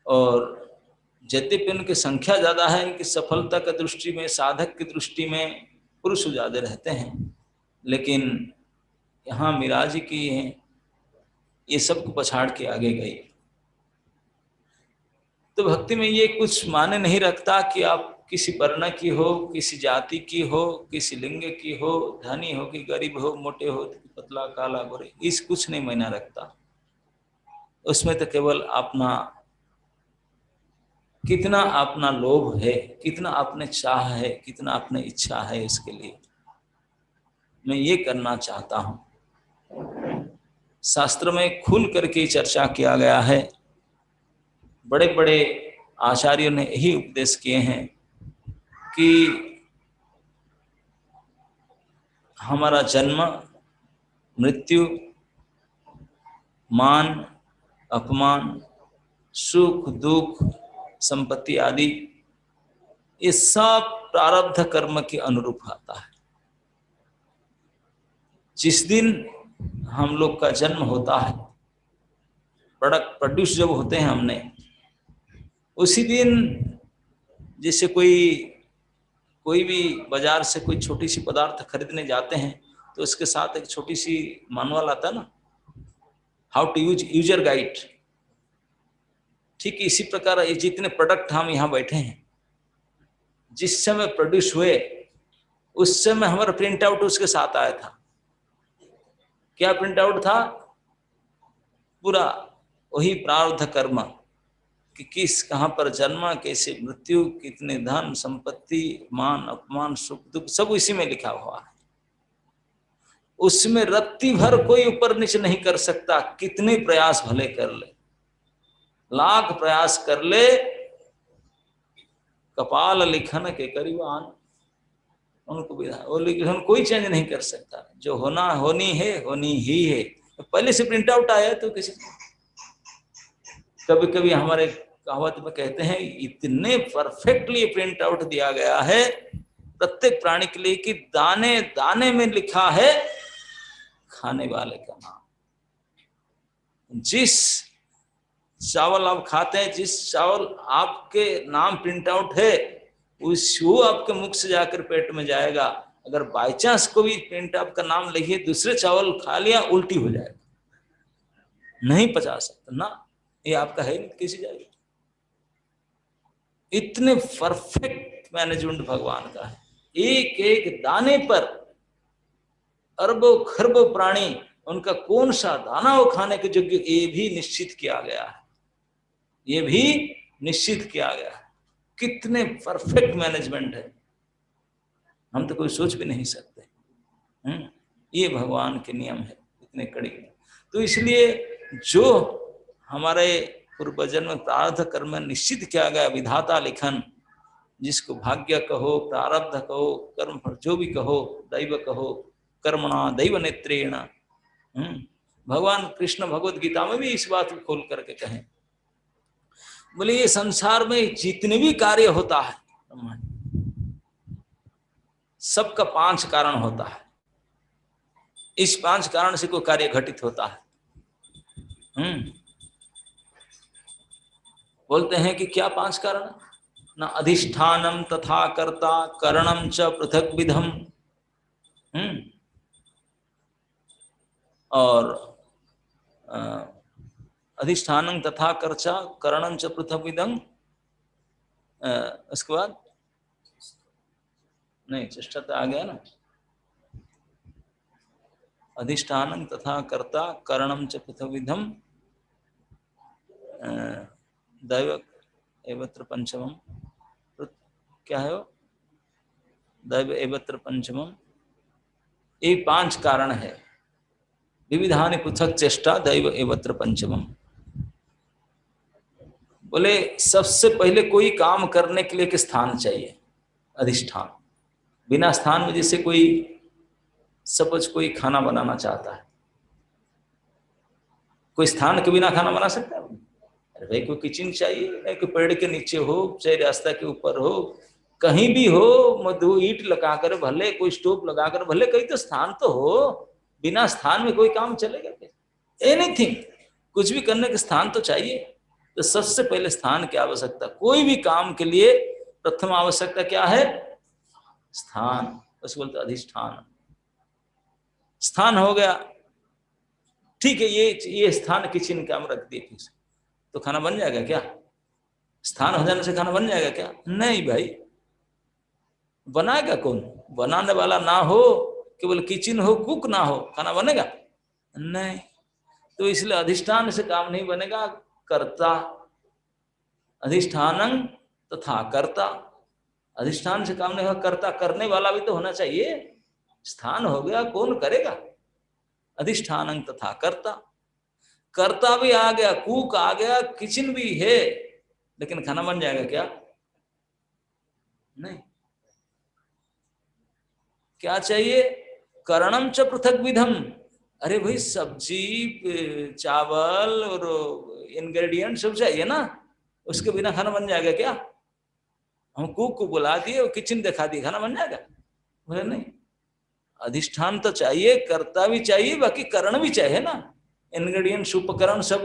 और यद्यपि उनकी संख्या ज्यादा है, इनकी सफलता की दृष्टि में, साधक की दृष्टि में पुरुष ज्यादा रहते हैं, लेकिन यहाँ मीरा जी की ये सबको पछाड़ के आगे गई। तो भक्ति में ये कुछ माने नहीं रखता कि आप किसी वर्ण की हो, किसी जाति की हो, किसी लिंग की हो, धनी हो कि गरीब हो, मोटे हो पतला काला गोरे, इस कुछ नहीं मायना रखता। उसमें तो केवल अपना कितना अपना लोभ है, कितना आपने चाह है, कितना आपने इच्छा है, इसके लिए मैं ये करना चाहता हूं। शास्त्र में खुल करके चर्चा किया गया है, बड़े बड़े आचार्यों ने यही उपदेश किए हैं कि हमारा जन्म, मृत्यु, मान, अपमान, सुख दुख, संपत्ति आदि, ये सब प्रारब्ध कर्म के अनुरूप आता है। जिस दिन हम लोग का जन्म होता है, प्रोडक्ट प्रोड्यूस जब होते हैं हमने, उसी दिन जैसे कोई भी बाजार से कोई छोटी सी पदार्थ खरीदने जाते हैं तो उसके साथ एक छोटी सी मैनुअल आता है ना, हाउ टू यूजर गाइड। ठीक इसी प्रकार ये जितने प्रोडक्ट हम यहाँ बैठे हैं, जिस समय प्रोड्यूस हुए उस समय हमारा प्रिंट आउट उसके साथ आया था। क्या प्रिंट आउट था? पूरा वही प्रारब्ध कर्म कि किस कहाँ पर जन्मा, कैसे मृत्यु, कितने धन संपत्ति, मान अपमान, सुख दुख, सब इसी में लिखा हुआ है। उसमें रत्ती भर कोई ऊपर नीचे नहीं कर सकता, कितने प्रयास भले कर ले, लाख प्रयास कर ले, कपाल लिखन के करीबान, उनको वो लिखन कोई चेंज नहीं कर सकता। जो होना होनी है, होनी ही है। पहले से प्रिंट आउट आया तो किसी, कभी कभी हमारे कहावत में कहते हैं इतने परफेक्टली प्रिंट आउट दिया गया है प्रत्येक प्राणी के लिए कि दाने दाने में लिखा है खाने वाले का नाम। जिस चावल आप खाते हैं, जिस चावल आपके नाम प्रिंट आउट है, वो आपके मुख से जाकर पेट में जाएगा। अगर बाई चांस को भी प्रिंट आपका नाम लिखिए, दूसरे चावल खा लिया, उल्टी हो जाएगा, नहीं पचा सकता ना, ये आपका है नहीं, किसी जाएगा। इतने परफेक्ट मैनेजमेंट भगवान का है। एक एक दाने पर अरबों खरबों प्राणी, उनका कौन सा दाना वो खाने के योग्य, ये भी निश्चित किया गया है, ये भी निश्चित किया गया है। कितने परफेक्ट मैनेजमेंट है, हम तो कोई सोच भी नहीं सकते। ये भगवान के नियम है, इतने कड़े। तो इसलिए जो हमारे पूर्वजन्म प्रारब्ध कर्म निश्चित किया गया, विधाता लिखन, जिसको भाग्य कहो, प्रारब्ध कहो, कर्म जो भी कहो, दैव कहो, कर्मणा दैव नेत्रेण। भगवान कृष्ण भगवत गीता में भी इस बात को खोल करके कहें, बोले ये संसार में जितने भी कार्य होता है, सबका 5 कारण होता है। इस 5 कारण से कोई कार्य घटित होता है। बोलते हैं कि क्या 5 कारण? न अधिष्ठानम तथा कर्ता करणम च पृथक विधम। और अधिष्ठानम तथा कर्ता करणम च पृथक विधम। उसके बाद नहीं, चेष्टा तो आ गया ना। अधिष्ठानम तथा कर्ता करणम च पृथक विधम दैव एवत्र पंचमम क्या है वो? दैव एवत्र पंचमम। ये 5 कारण है। विविधानि पृथक चेष्टा दैव एवत्र पंचमम। बोले सबसे पहले कोई काम करने के लिए एक स्थान चाहिए, अधिष्ठान। बिना स्थान में, जैसे कोई सपोज कोई खाना बनाना चाहता है, कोई स्थान के बिना खाना बना सकता है? अरे भाई कोई किचन चाहिए, नहीं कोई पेड़ के नीचे हो, चाहे रास्ता के ऊपर हो, कहीं भी हो, मधु ईंट लगाकर भले, कोई स्टोव लगाकर भले, कहीं तो स्थान तो हो। बिना स्थान में कोई काम चलेगा क्या? एनीथिंग, कुछ भी करने के स्थान तो चाहिए। तो सबसे पहले स्थान की आवश्यकता, कोई भी काम के लिए प्रथम आवश्यकता क्या है? स्थान। उसको बोलते अधिष्ठान। स्थान हो गया, ठीक है, ये स्थान किचन का हम रख दिए, फिर तो खाना बन जाएगा क्या? स्थान हो जाने से खाना बन जाएगा क्या? नहीं भाई, बनाएगा कौन? बनाने वाला ना हो, केवल किचन हो, कुक ना हो, खाना बनेगा नहीं। तो इसलिए अधिष्ठान से काम नहीं बनेगा, कर्ता। अधिष्ठानं तथा कर्ता। अधिष्ठान से काम नहीं होगा, कर्ता, करने वाला भी तो होना चाहिए। स्थान हो गया, कौन करेगा? अधिष्ठानं तथा कर्ता। कर्ता भी आ गया, कुक आ गया, किचन भी है, लेकिन खाना बन जाएगा क्या? नहीं। क्या चाहिए? करणम च पृथक विधम। अरे भाई सब्जी, चावल और इंग्रेडिएंट सब चाहिए ना, उसके बिना खाना बन जाएगा क्या? हम कुक को बुला दिए और किचन दिखा दिए, खाना बन जाएगा? बोले नहीं, अधिष्ठान तो चाहिए, कर्ता भी चाहिए, बाकी करण भी चाहिए ना। इंग्रेडिएंट्स, उपकरण सब,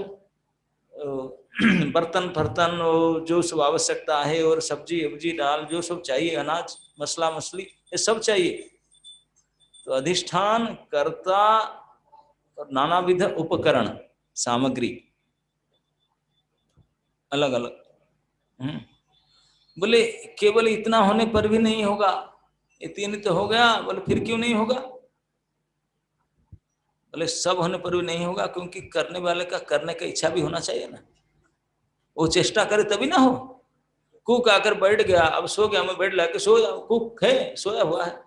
बर्तन फर्तन, जो सब आवश्यकता है, और सब्जी वब्जी दाल जो सब चाहिए, अनाज मसला मछली, ये सब चाहिए। तो अधिष्ठान, कर्ता और नानाविध उपकरण, सामग्री अलग अलग। बोले केवल इतना होने पर भी नहीं होगा, ये 3 तो हो गया। बोले फिर क्यों नहीं होगा? बोले सब होने पर भी नहीं होगा, क्योंकि करने वाले का करने का इच्छा भी होना चाहिए ना। वो चेष्टा करे तभी ना हो। कुक आकर बैठ गया, अब सो गया, मैं बेड लाके सो जाऊं, कुक है, सोया हुआ है,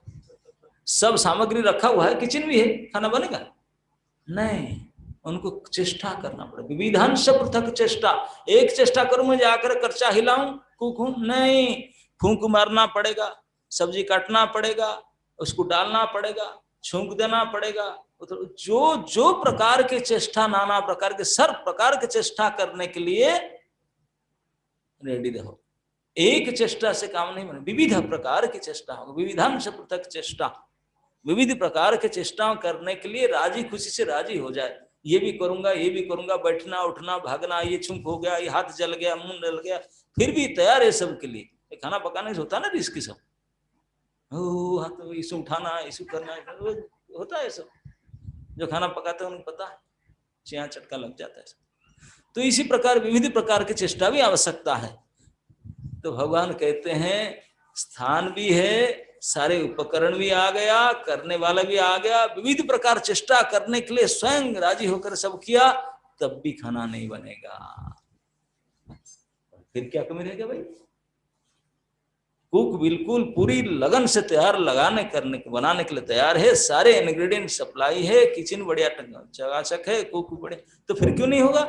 सब सामग्री रखा हुआ है, किचन भी है, खाना बनेगा नहीं। उनको चेष्टा करना पड़ेगा, विविधान से पृथक चेष्टा। एक चेष्टा करूं मैं जाकर कर्चा हिलाऊं, कुक हूं, नहीं। फूंक मारना पड़ेगा, सब्जी काटना पड़ेगा, उसको डालना पड़ेगा, छूंक देना पड़ेगा। तो जो जो प्रकार के चेष्टा, नाना प्रकार के, सर्व प्रकार के चेष्टा करने के लिए रेडी रहो। एक चेष्टा से काम नहीं बने, विविध प्रकार की चेष्टा होगी, विविधान से पृथक चेष्टा। विविध प्रकार के चेष्टा करने के लिए राजी खुशी से राजी हो जाए। ये भी करूंगा, ये भी करूंगा, बैठना उठना भागना, ये छुंक हो गया, ये हाथ जल गया, मुंह जल गया, फिर भी तैयार है सब के लिए। खाना पकाने से होता ना रिस्क सब, हाथ इसे उठाना, इसे करना, होता है सब। जो खाना पकाते हैं उनको पता है, चिया चटका लग जाता है। तो इसी प्रकार विविध प्रकार की चेष्टा भी आवश्यकता है। तो भगवान कहते हैं स्थान भी है, सारे उपकरण भी आ गया, करने वाला भी आ गया, विविध प्रकार चेष्टा करने के लिए स्वयं राजी होकर सब किया, तब भी खाना नहीं बनेगा। फिर क्या कमी रहेगा भाई? कुक बिल्कुल पूरी लगन से तैयार, लगाने करने बनाने के लिए तैयार है, सारे इंग्रेडिएंट सप्लाई है, किचन बढ़िया चकाचक है, कुक बढ़िया, तो फिर क्यों नहीं होगा?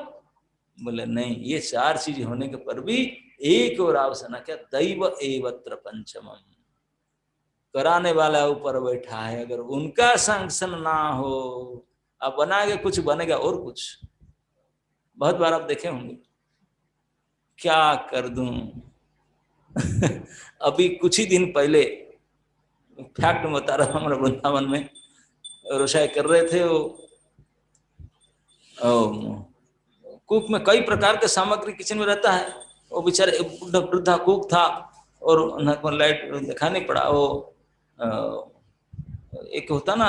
बोले नहीं, ये 4 चीज होने के पर भी एक और आवश्यकता क्या? दैव एवत्र पंचमम। कराने वाला ऊपर बैठा है, अगर उनका सैंक्शन ना हो, अब बनाएंगे कुछ बनेगा और कुछ। बहुत बार आप देखे होंगे, क्या कर दूं अभी कुछ ही दिन पहले फैक्ट बता रहा हूं, हमारे वृंदावन में रोषाई कर रहे थे, वो कुक में कई प्रकार के सामग्री किचन में रहता है। वो बेचारे वृद्धा कुक था, और उनको लाइट दिखा नहीं पड़ा। वो एक होता ना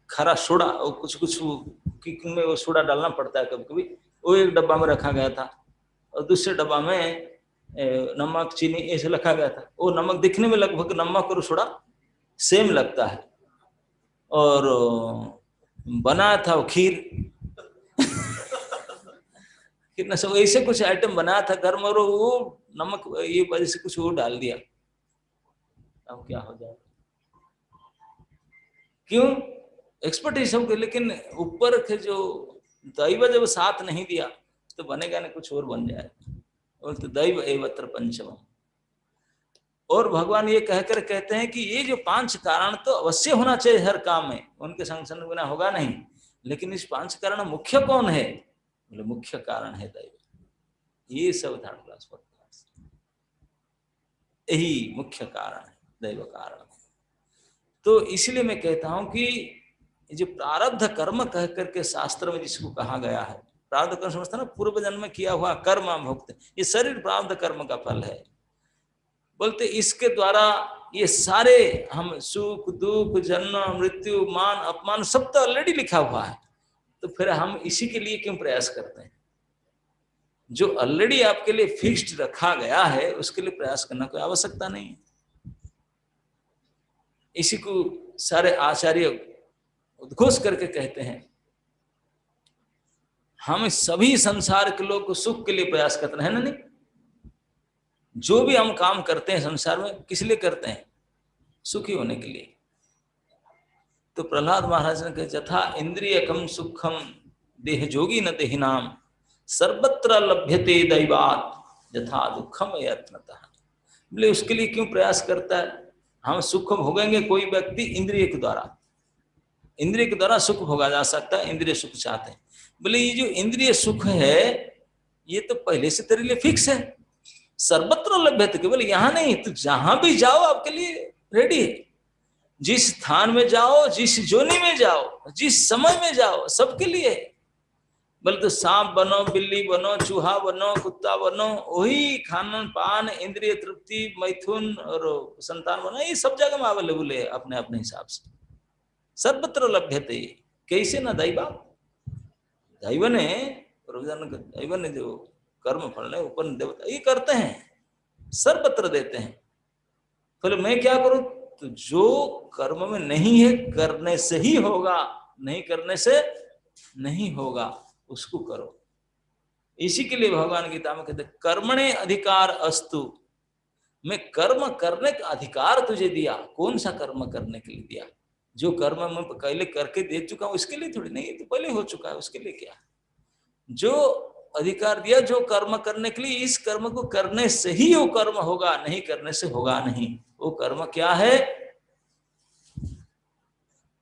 खरा सोडा, वो कुछ कुछ कुकिंग में वो सोडा डालना पड़ता है कभी कभी, वो एक डब्बा में रखा गया था, और दूसरे डब्बा में नमक चीनी ऐसे रखा गया था। वो नमक दिखने में लगभग नमक और सोडा सेम लगता है, और बना था वो खीर कितना सब ऐसे कुछ आइटम बनाया था घर में, और वो नमक ये वजह से कुछ वो डाल दिया, अब क्या हो जाए, क्यों एक्सपर्टीज सबके, लेकिन ऊपर के जो दैव जब साथ नहीं दिया तो बनेगा ना, कुछ और बन जाए। और तो दैव एवत्र पंचम। और भगवान ये कहकर कहते हैं कि ये जो 5 कारण तो अवश्य होना चाहिए हर काम में, उनके संग बिना होगा नहीं, लेकिन इस 5 कारण मुख्य कौन है? बोले मुख्य कारण है दैव। ये सब थर्ड क्लास फोर्थ क्लास, यही मुख्य कारण है, दैव कारण। तो इसलिए मैं कहता हूं कि जो प्रारब्ध कर्म कह करके शास्त्र में जिसको कहा गया है, प्रारब्ध कर्म समझता ना, पूर्व जन्म में किया हुआ कर्म भुक्त, ये शरीर प्रारब्ध कर्म का फल है। बोलते इसके द्वारा ये सारे हम सुख दुख जन्म मृत्यु मान अपमान सब तो ऑलरेडी लिखा हुआ है, तो फिर हम इसी के लिए क्यों प्रयास करते हैं? जो ऑलरेडी आपके लिए फिक्स्ड रखा गया है उसके लिए प्रयास करना कोई आवश्यकता नहीं है। इसी को सारे आचार्य उद्घोष करके कहते हैं, हम सभी संसार के लोग सुख के लिए प्रयास करते हैं ना, नहीं? जो भी हम काम करते हैं संसार में किस लिए करते हैं? सुखी होने के लिए। तो प्रहलाद महाराज ने कहा, यथा इंद्रियकम सुखम देह जोगी न देहिनाम सर्वत्र लभ्यते दैवात यथा दुखम यत्नतः। बोले उसके लिए क्यों प्रयास करता है? हम सुख भोगेंगे कोई व्यक्ति इंद्रिय के द्वारा, इंद्रिय के द्वारा सुख भोगा जा सकता है, इंद्रिय सुख चाहते हैं। बोले ये जो इंद्रिय सुख है ये तो पहले से तेरे लिए फिक्स है, सर्वत्र लभ्यते, केवल यहाँ नहीं, तो जहां भी जाओ आपके लिए रेडी है। जिस स्थान में जाओ, जिस जोनी में जाओ, जिस समय में जाओ, सबके लिए है। बोले तो सांप बनो, बिल्ली बनो, चूहा बनो, कुत्ता बनो, वही खान पान इंद्रिय तृप्ति मैथुन और संतान बनो, ये सब जगह में अवेलेबल है अपने अपने हिसाब से। सर्वत्र लभ्यते, कैसे ना दैवा, दैव ने दैव ने जो कर्म फल है ऊपर देवता ये करते हैं, सर्वत्र देते हैं। बोले मैं क्या करूं? तो जो कर्म में नहीं है करने से ही होगा, नहीं करने से नहीं होगा, उसको करो। इसी के लिए भगवान गीता में कहते कर्मणे अधिकार अस्तु, मैं कर्म करने का अधिकार तुझे दिया। कौन सा कर्म करने के लिए दिया? जो कर्म मैं पहले करके दे चुका हूं इसके लिए थोड़ी, नहीं तो पहले हो चुका है, उसके लिए क्या? जो अधिकार दिया जो कर्म करने के लिए, इस कर्म को करने से ही वो कर्म होगा, नहीं करने से होगा नहीं। वो कर्म क्या है?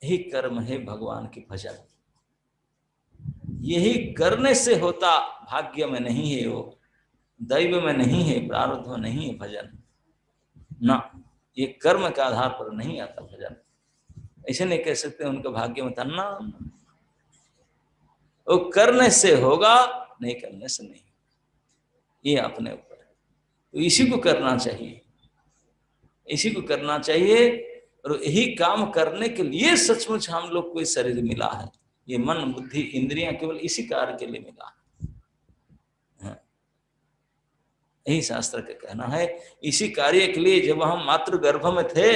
यही कर्म है भगवान की भजन। यही करने से होता, भाग्य में नहीं है, वो दैव में नहीं है, प्रारब्ध में नहीं है भजन ना, ये कर्म के आधार पर नहीं आता भजन। ऐसे नहीं कह सकते उनके भाग्य में था ना, वो करने से होगा, नहीं करने से नहीं, ये अपने ऊपर है। तो इसी को करना चाहिए, इसी को करना चाहिए। और यही काम करने के लिए सचमुच हम लोग को शरीर मिला है, ये मन बुद्धि इंद्रियां केवल इसी कार्य के लिए मिला है। यही शास्त्र का कहना है। इसी कार्य के लिए जब हम मातृ गर्भ में थे,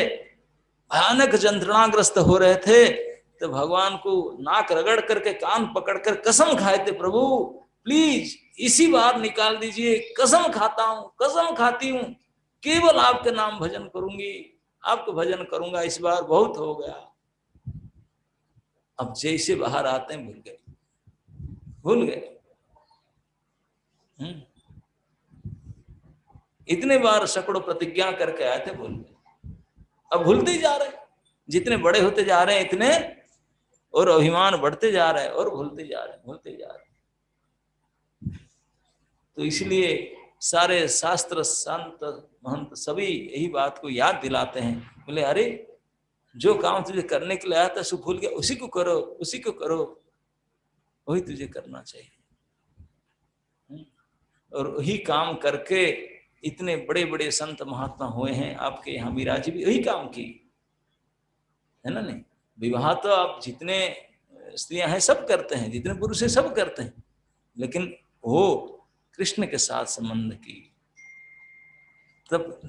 भयानक यंत्रणाग्रस्त हो रहे थे, तो भगवान को नाक रगड़ करके कान पकड़कर कसम खाए थे, प्रभु प्लीज इसी बार निकाल दीजिए, कसम खाता हूं, कसम खाती हूं, केवल आपके नाम भजन करूंगी, आपको भजन करूंगा, इस बार बहुत हो गया। अब जैसे बाहर आते हैं भूल गए, भूल गए। इतने बार सैकड़ों प्रतिज्ञा करके आए थे, भूल गए। अब भूलते ही जा रहे, जितने बड़े होते जा रहे हैं इतने, और अभिमान बढ़ते जा रहे हैं, और भूलते जा रहे हैं, भूलते जा रहे हैं। तो इसलिए सारे शास्त्र संत महंत सभी यही बात को याद दिलाते हैं। बोले अरे जो काम तुझे करने के लिए आया था सो भूल गया, उसी को करो, उसी को करो, वही तुझे करना चाहिए। और वही काम करके इतने बड़े बड़े संत महात्मा हुए हैं। आपके यहाँ मीरा जी भी यही काम की है ना। नहीं, विवाह तो आप जितने स्त्रियां हैं सब करते हैं, जितने पुरुष हैं सब करते हैं, लेकिन वो कृष्ण के साथ संबंध की, तब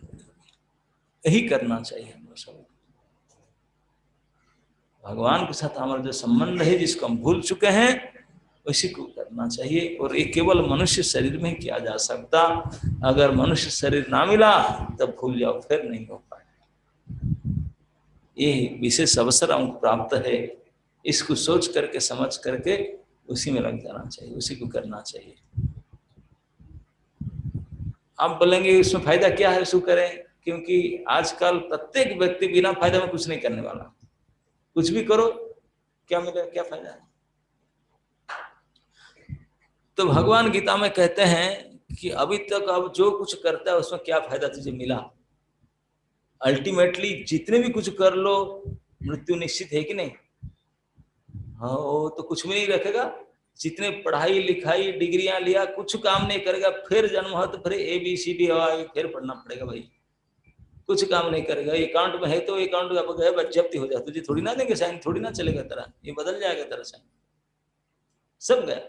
यही करना चाहिए हम सब। भगवान के साथ हमारा जो संबंध है, जिसको हम भूल चुके हैं, उसी को करना चाहिए। और ये केवल मनुष्य शरीर में किया जा सकता। अगर मनुष्य शरीर ना मिला तब भूल जाओ, फिर नहीं हो पाए। ये विशेष अवसर हमको प्राप्त है, इसको सोच करके समझ करके उसी में लग जाना चाहिए, उसी को करना चाहिए। आप बोलेंगे इसमें फायदा क्या है, उसको करें, क्योंकि आजकल प्रत्येक व्यक्ति बिना फायदा में कुछ नहीं करने वाला। कुछ भी करो क्या मिलेगा, क्या फायदा है। तो भगवान गीता में कहते हैं कि अभी तक अब जो कुछ करता है उसमें क्या फायदा तुझे मिला। अल्टीमेटली जितने भी कुछ कर लो मृत्यु निश्चित है कि नहीं। हाँ, वो तो कुछ भी नहीं रखेगा। जितने पढ़ाई लिखाई डिग्रियां लिया कुछ काम नहीं करेगा, फिर जन्म हो तो फिर ABCD फिर पढ़ना पड़ेगा भाई, कुछ काम नहीं करेगा। अकाउंट में है तो अकाउंट अब गए जब्ती हो जाए, तुझे थोड़ी ना देंगे साइन, थोड़ी ना चलेगा तेरा, ये बदल जाएगा तेरा साइन, सब गया।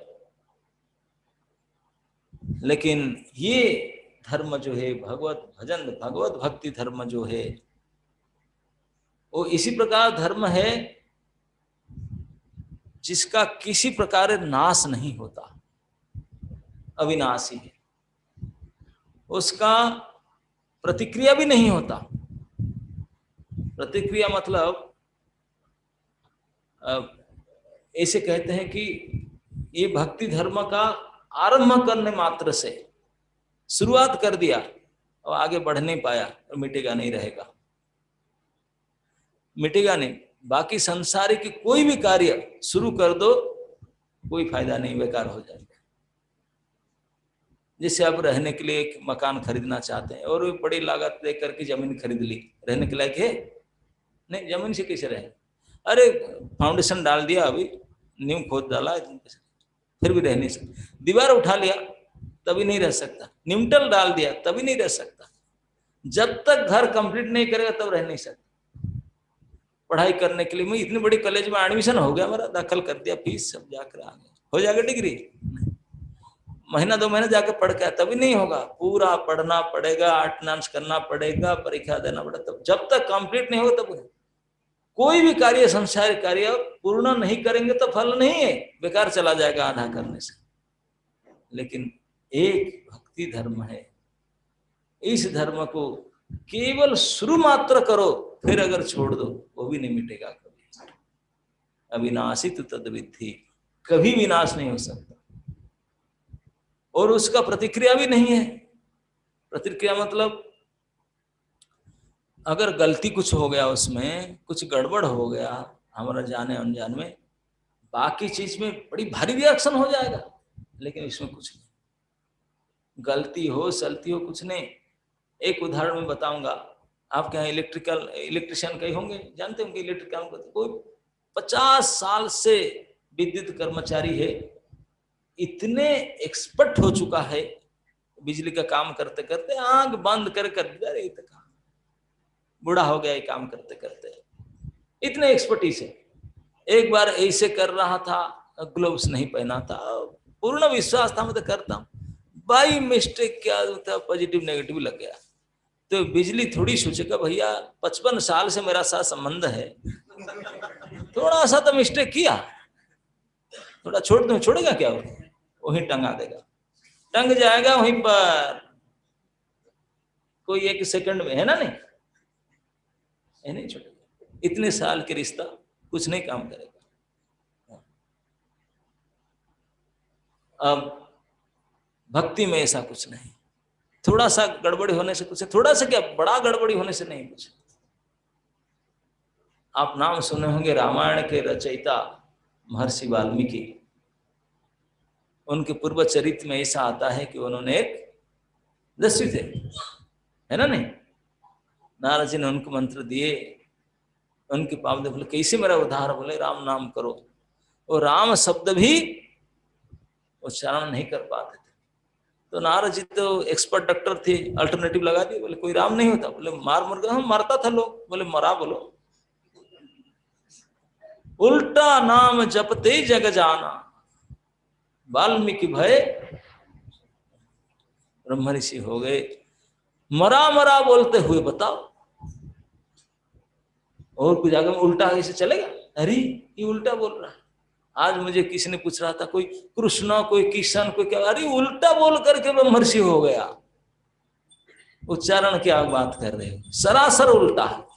लेकिन ये धर्म जो है भगवत भजन भगवत भक्ति धर्म जो है वो इसी प्रकार धर्म है जिसका किसी प्रकार नाश नहीं होता, अविनाशी है, उसका प्रतिक्रिया भी नहीं होता। प्रतिक्रिया मतलब ऐसे कहते हैं कि ये भक्ति धर्म का आरंभ करने मात्र से शुरुआत कर दिया और आगे बढ़ नहीं पाया और मिटेगा नहीं, रहेगा, मिटेगा नहीं। बाकी संसारिक की कोई भी कार्य शुरू कर दो कोई फायदा नहीं, बेकार हो जाएगा। जैसे आप रहने के लिए एक मकान खरीदना चाहते हैं और बड़ी लागत देकर के जमीन खरीद ली, रहने के लायक है नहीं, जमीन से कैसे रहे। अरे फाउंडेशन डाल दिया, अभी नींव खोद डाला, फिर भी रह नहीं सकता। दीवार उठा लिया तभी नहीं रह सकता, निमटल डाल दिया तभी नहीं रह सकता। जब तक घर कंप्लीट नहीं करेगा तब रह नहीं सकता। पढ़ाई करने के लिए मैं इतनी बड़ी कॉलेज में एडमिशन हो गया मेरा, दाखिल कर दिया, फीस सब जाकर आ गया, हो जाएगा डिग्री, महीना 2 महीने जाके पढ़ के तभी नहीं होगा। पूरा पढ़ना पड़ेगा, अटेंडेंस करना पड़ेगा, परीक्षा देना पड़ेगा, तब जब तक कंप्लीट नहीं होगा तब। कोई भी कार्य संसारिक कार्य पूर्ण नहीं करेंगे तो फल नहीं है, बेकार चला जाएगा आधा करने से। लेकिन एक भक्ति धर्म है, इस धर्म को केवल शुरू मात्र करो, फिर अगर छोड़ दो वो भी नहीं मिटेगा कभी। अविनाशी तो तद्विद्धि, कभी विनाश नहीं हो सकता। और उसका प्रतिक्रिया भी नहीं है। प्रतिक्रिया मतलब अगर गलती कुछ हो गया, उसमें कुछ गड़बड़ हो गया हमारा जाने अनजान में, बाकी चीज में बड़ी भारी रिएक्शन हो जाएगा, लेकिन इसमें कुछ नहीं, गलती हो सलती हो कुछ नहीं। एक उदाहरण मैं बताऊंगा, आपके यहाँ इलेक्ट्रिशियन कई होंगे, जानते होंगे इलेक्ट्रिकल, कोई 50 साल से विद्युत कर्मचारी है, इतने एक्सपर्ट हो चुका है बिजली का काम करते करते, आंख बंद कर अरे तो काम, बूढ़ा हो गया ये काम करते करते, इतने एक्सपर्टीज है। एक बार ऐसे कर रहा था, ग्लोव्स नहीं पहना था, पूर्ण विश्वास था मैं तो करता हूँ, बाई मिस्टेक क्या था पॉजिटिव नेगेटिव लग गया। तो बिजली थोड़ी सोचेगा भैया 55 साल से मेरा साथ संबंध है, थोड़ा सा तो मिस्टेक किया, थोड़ा छोड़ दो, छोड़ेगा क्या, वहीं टंगा देगा, टंग जाएगा वहीं पर, कोई 1 सेकंड में, है ना, नहीं है, नहीं छोड़ेगा। इतने साल के रिश्ता कुछ नहीं काम करेगा। अब भक्ति में ऐसा कुछ नहीं, थोड़ा सा गड़बड़ी होने से कुछ, थोड़ा सा क्या, बड़ा गड़बड़ी होने से नहीं कुछ। आप नाम सुने होंगे रामायण के रचयिता महर्षि वाल्मीकि, उनके पूर्व चरित्र में ऐसा आता है कि उन्होंने एक दस्यु थे, है ना, नहीं, नारद जी ने उनको मंत्र दिए, उनके पाप बोले कैसे मेरा उद्धार, बोले राम नाम करो, और राम शब्द भी उच्चारण नहीं कर पाते थे। तो नारद जी तो एक्सपर्ट डॉक्टर थे, अल्टरनेटिव लगा दिए, बोले कोई राम नहीं होता, बोले मार मुर्गा, हम मारता था लोग, बोले मरा, बोलो उल्टा नाम जपते जग जाना, वाल्मीकि भय ब्रह्म ऋषि हो गए, मरा मरा बोलते हुए, बताओ। और कुछ आगे में उल्टा ऐसे चलेगा, अरे ये उल्टा बोल रहा है। आज मुझे किसी ने पूछ रहा था, कोई कृष्ण कोई किशन कोई क्या, अरे उल्टा बोल करके ब्रह्मर्षि हो गया, उच्चारण क्या बात कर रहे हो, सरासर उल्टा है।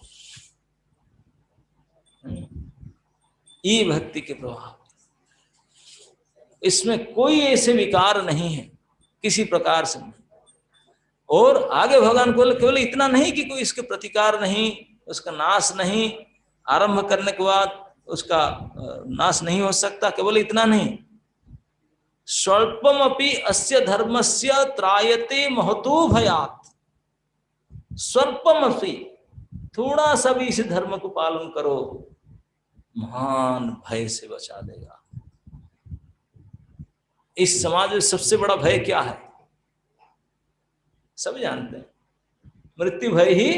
ये भक्ति के प्रभाव, इसमें कोई ऐसे विकार नहीं है किसी प्रकार से। और आगे भगवान को केवल इतना नहीं कि कोई इसके प्रतिकार नहीं, उसका नाश नहीं, आरंभ करने के बाद उसका नाश नहीं हो सकता, केवल इतना नहीं, स्वल्पम अपि अस्य धर्मस्य त्रायते महतो भयात। स्वल्पम अपि, थोड़ा सा भी इस धर्म को पालन करो, महान भय से बचा देगा। इस समाज में सबसे बड़ा भय क्या है? सब जानते हैं, मृत्यु भय ही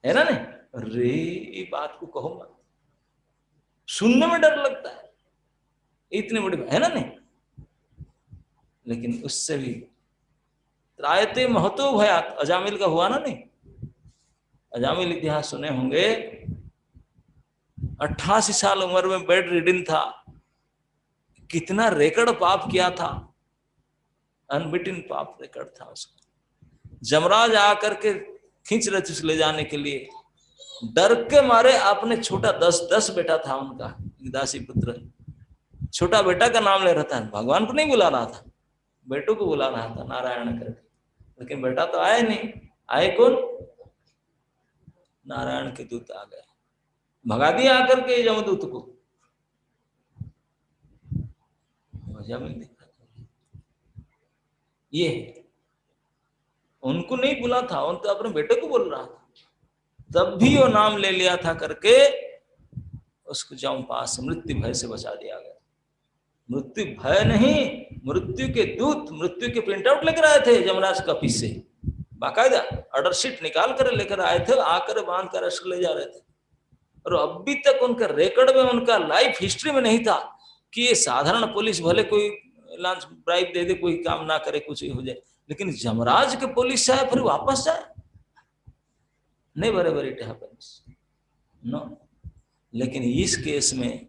है ना। नहीं अरे ये बात को कहो मत, सुनने में डर लगता है, इतने बड़े है ना। नहीं लेकिन उससे भी त्रायते महतो भयात, अजामिल का हुआ ना। नहीं अजामिल इतिहास सुने होंगे, 88 साल उम्र में बेड रिडन था, कितना रेकड़ पाप किया था, अनबिटन पाप रेकड़ था उसका। जमराज आकर के खींच रहे थे ले जाने के लिए, डर के मारे अपने छोटा 10 बेटा था उनका, दासी पुत्र, छोटा बेटा का नाम ले रहा था, भगवान को नहीं बुला रहा था, बेटों को बुला रहा था नारायण करके, लेकिन बेटा तो आया नहीं। आए कौन? नारायण के दूत आ गए, भगा दिया आकर के यमदूत को। ये उनको नहीं बुला था, उन तो अपने बेटे को बोल रहा था, तब भी वो नाम ले लिया था करके उसको जम पास मृत्यु भय से बचा दिया गया। मृत्यु भय नहीं, मृत्यु के दूत मृत्यु के प्रिंट आउट लेकर आए थे यमराज का ऑफिस से, बाकायदा ऑर्डर शीट निकाल कर लेकर आए थे, आकर बांध कर अरेस्ट ले जा रहे थे। और अभी तक उनका रिकॉर्ड में, उनका लाइफ हिस्ट्री में नहीं था कि ये साधारण पुलिस भले कोई लांच ब्राइब दे दे, कोई काम ना करे, कुछ हो जाए, लेकिन यमराज के पुलिस से आए फिर वापस जाए, नहीं बराबर इट हैपेंस नो। लेकिन इस केस में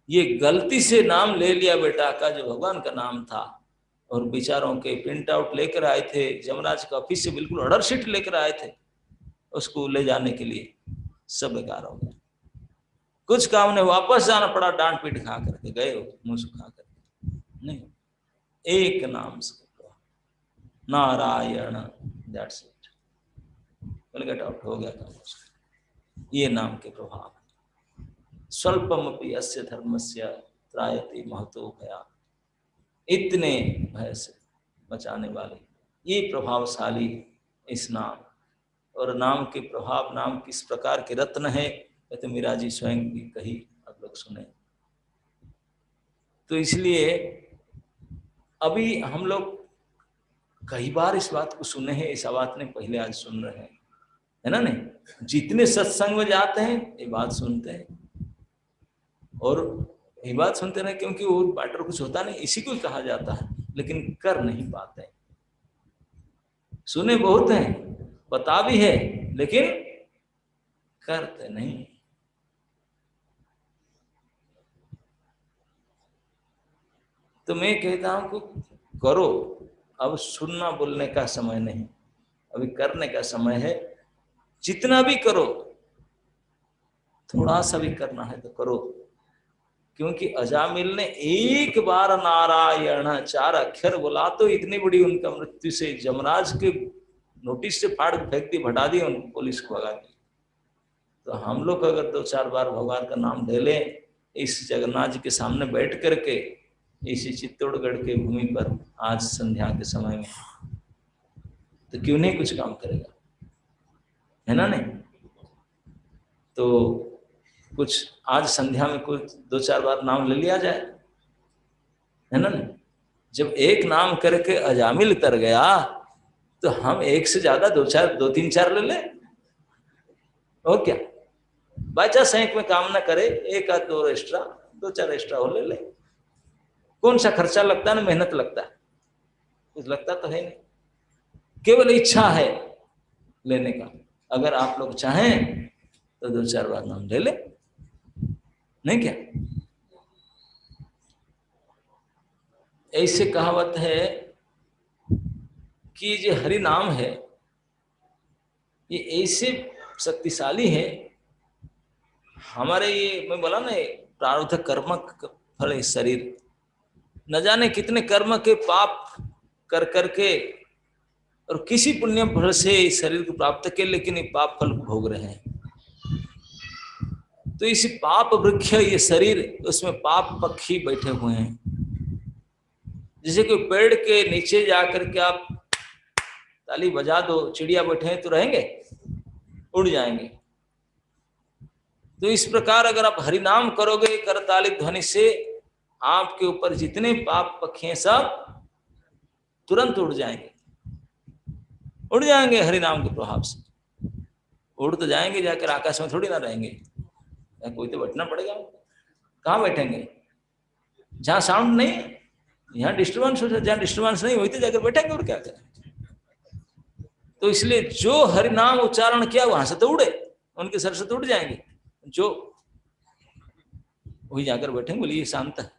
ये गलती से नाम ले लिया बेटा का, जो भगवान का नाम था, और बेचारों के प्रिंट आउट लेकर आए थे यमराज का ऑफिस से, बिल्कुल ऑर्डर शीट लेकर आए थे उसको ले जाने के लिए, सब बेकार हो गया। कुछ काम ने वापस जाना पड़ा, डांट पीट खा करके गए हो, मुंह सुखा करके। नहीं, एक नाम से Narayan, that's it, get out हो गया काम। ये नाम के प्रभाव, स्वल्पमपि अस्य धर्मस्य त्रायते महतो भयात्, इतने भय से बचाने वाले ये प्रभावशाली इस नाम। और नाम के प्रभाव, नाम किस प्रकार के रत्न है, तो मीरा जी स्वयं भी कही, आप लोग सुने। तो इसलिए अभी हम लोग कई बार इस बात को सुने हैं, इस बात ने पहले आज सुन रहे हैं, है ना। नहीं जितने सत्संग में जाते हैं ये बात सुनते हैं, और ये बात सुनते रहे, क्योंकि वो मैटर कुछ होता नहीं, इसी को कहा जाता है, लेकिन कर नहीं पाते। सुने बहुत हैं, पता भी है, लेकिन करते नहीं। तो मैं कहता हूं कि करो, अब सुनना बोलने का समय नहीं, अभी करने का समय है। जितना भी करो, थोड़ा सा भी करना है तो करो, क्योंकि अजामिल ने एक बार नारायण 4 अक्षर बोला तो इतनी बड़ी उनका मृत्यु से यमराज के नोटिस से फाड़ फेंक दी, भटा दी, उनको पुलिस को भगा दी। तो हम लोग अगर 2-4 बार भगवान का नाम ले लें इस जगन्नाथ जी के सामने बैठ करके, इसी चित्तौड़गढ़ के भूमि पर आज संध्या के समय में, तो क्यों नहीं कुछ काम करेगा, है ना। नहीं तो कुछ आज संध्या में कुछ 2-4 बार नाम ले लिया जाए, है ना। नहीं जब एक नाम करके अजामिल तर गया, तो हम एक से ज्यादा 2-3-4 ले ले, और क्या। बाई चांस एक में काम ना करे, 1-2 एक्स्ट्रा, 2-4 एक्स्ट्रा हो ले ले, कौन सा खर्चा लगता है ना मेहनत लगता है, कुछ लगता तो है नहीं, केवल इच्छा है लेने का। अगर आप लोग चाहें तो 2-4 बार नाम ले ले, नहीं क्या। ऐसे कहावत है कि जो हरि नाम है ये ऐसे शक्तिशाली है। हमारे ये मैं बोला ना, प्रारब्ध कर्म फल है शरीर। न जाने कितने कर्म के पाप कर करके और किसी पुण्य फल से इस शरीर को प्राप्त किए, लेकिन ये पाप फल भोग रहे हैं। तो इस पाप वृक्ष ये शरीर, उसमें पाप पक्षी बैठे हुए हैं। जैसे कि पेड़ के नीचे जाकर के आप ताली बजा दो, चिड़िया बैठे हैं तो रहेंगे, उड़ जाएंगे। तो इस प्रकार अगर आप हरिनाम करोगे करताली ध्वनि से, आपके ऊपर जितने पाप पक्षी हैं सब तुरंत उड़ जाएंगे, उड़ जाएंगे हरिनाम के प्रभाव से। उड़ तो जाएंगे, जाकर आकाश में थोड़ी ना रहेंगे, कोई तो बैठना पड़ेगा। कहाँ बैठेंगे? जहाँ साउंड नहीं, यहाँ डिस्टर्बेंस हो जाए, जहाँ डिस्टर्बेंस नहीं वही तो जाकर बैठेंगे, और क्या करें। तो इसलिए जो हरिनाम उच्चारण किया वहां से तो उड़े, उनके सर से तो उड़ जाएंगे, जो वही जाकर बैठेंगे। बोलिए शांत है,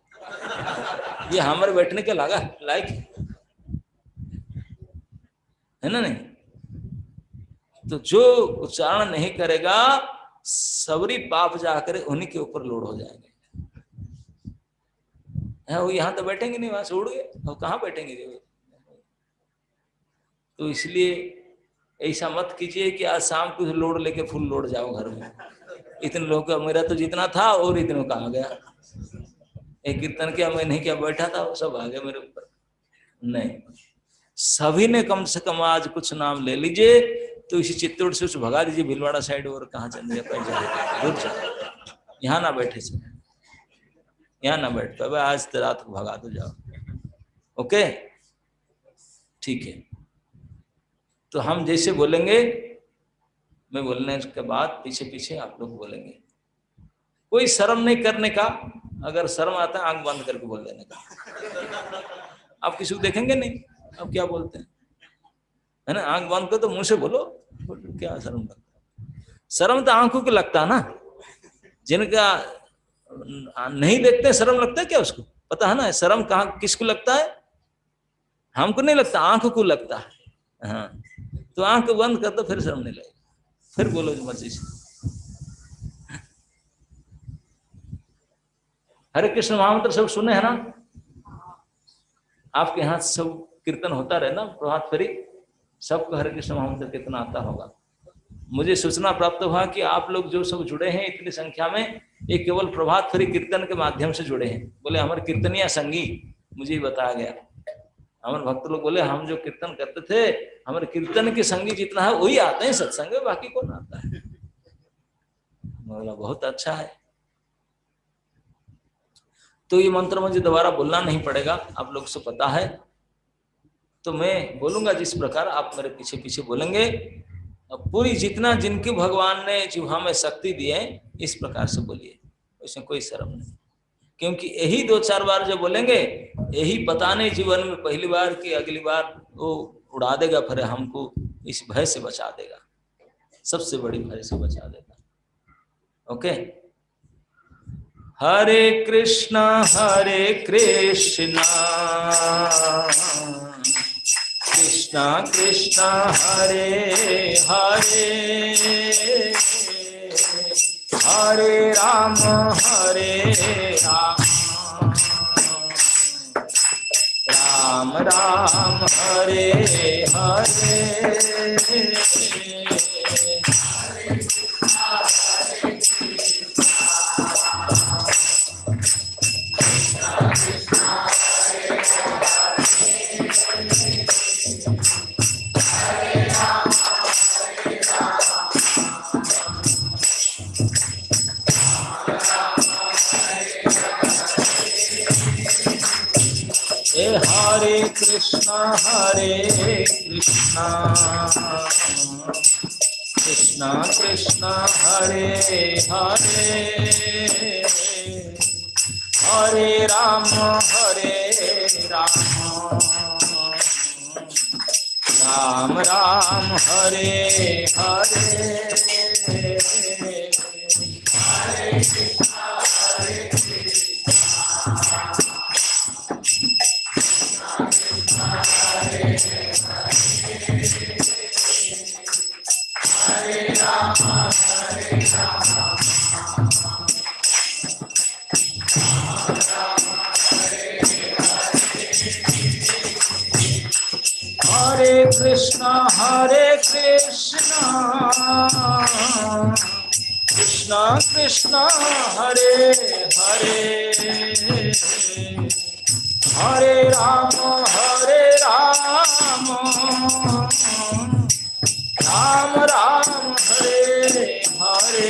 ये हमारे बैठने के लागा लायक है ना? नहीं तो जो उच्चारण नहीं करेगा, सबरी पाप जाकर उन्हीं के ऊपर लोड हो जाएंगे। वो यहाँ तो बैठेंगे नहीं, वहां से उड़ गए, और कहाँ बैठेंगे? तो इसलिए ऐसा मत कीजिए कि आज शाम को लोड लेके फुल लोड जाओ घर में। इतने लोग का मेरा तो जितना था और इतने का आ गया, एक कीर्तन किया मैं नहीं किया, बैठा था वो सब आ गया मेरे ऊपर। नहीं, सभी ने कम से कम आज कुछ नाम ले लीजिए, तो इसी चित्तौड़ से भगा दीजिए भीलवाड़ा साइड, और कहाँ चल जाए, यहाँ ना बैठे से, यहाँ ना बैठ पाए, आज तो रात को भगा दो, जाओ। ओके, ठीक है। तो हम जैसे बोलेंगे, मैं बोलने के बाद पीछे पीछे आप लोग बोलेंगे। कोई शर्म नहीं करने का, अगर शर्म आता है आंख बंद करके बोल देने का। आप किसी को देखेंगे नहीं, अब क्या बोलते हैं, है ना? आंख बंद कर तो मुंह से बोलो, क्या शर्म लगता है? शर्म तो आंखों को लगता है ना, जिनका नहीं देखते शर्म लगता है क्या उसको? पता है ना शर्म कहाँ किसको लगता है? हमको नहीं लगता, आंख को लगता है। हाँ, तो आंख बंद कर दो, फिर शर्म नहीं लगेगी, फिर बोलो जो मर्जी से। हरे कृष्ण महामंत्र सब सुने है ना? आपके यहाँ सब कीर्तन होता रहे ना, प्रभात फेरी, सबको हरे कृष्ण महामंत्र कितना आता होगा। मुझे सूचना प्राप्त हुआ कि आप लोग जो सब जुड़े हैं इतनी संख्या में, ये केवल प्रभात फेरी कीर्तन के माध्यम से जुड़े हैं। बोले हमारे कीर्तनिया संगी, मुझे बताया गया, हमारे भक्त लोग बोले हम जो कीर्तन करते थे, हमारे कीर्तन के संगी जितना है वही आते हैं सत्संग में, बाकी कौन आता है? बोला बहुत अच्छा है। तो ये मंत्र मुझे दोबारा बोलना नहीं पड़ेगा, आप लोग से पता है। तो मैं बोलूंगा जिस प्रकार, आप मेरे पीछे पीछे बोलेंगे। अब पूरी जितना जिनकी भगवान ने जिह्वा में शक्ति दी है, इस प्रकार से बोलिए, उसमें कोई शर्म नहीं। क्योंकि यही 2-4 बार जो बोलेंगे, यही पता नहीं जीवन में पहली बार कि अगली बार वो उड़ा देगा, फिर हमको इस भय से बचा देगा, सबसे बड़ी भय से बचा देगा। ओके, हरे कृष्णा कृष्णा कृष्णा हरे हरे, हरे राम राम राम हरे हरे। हरे कृष्णा कृष्णा कृष्णा हरे हरे, हरे राम राम राम हरे हरे। हरे कृष्णा कृष्णा कृष्णा हरे हरे, हरे राम राम राम हरे हरे।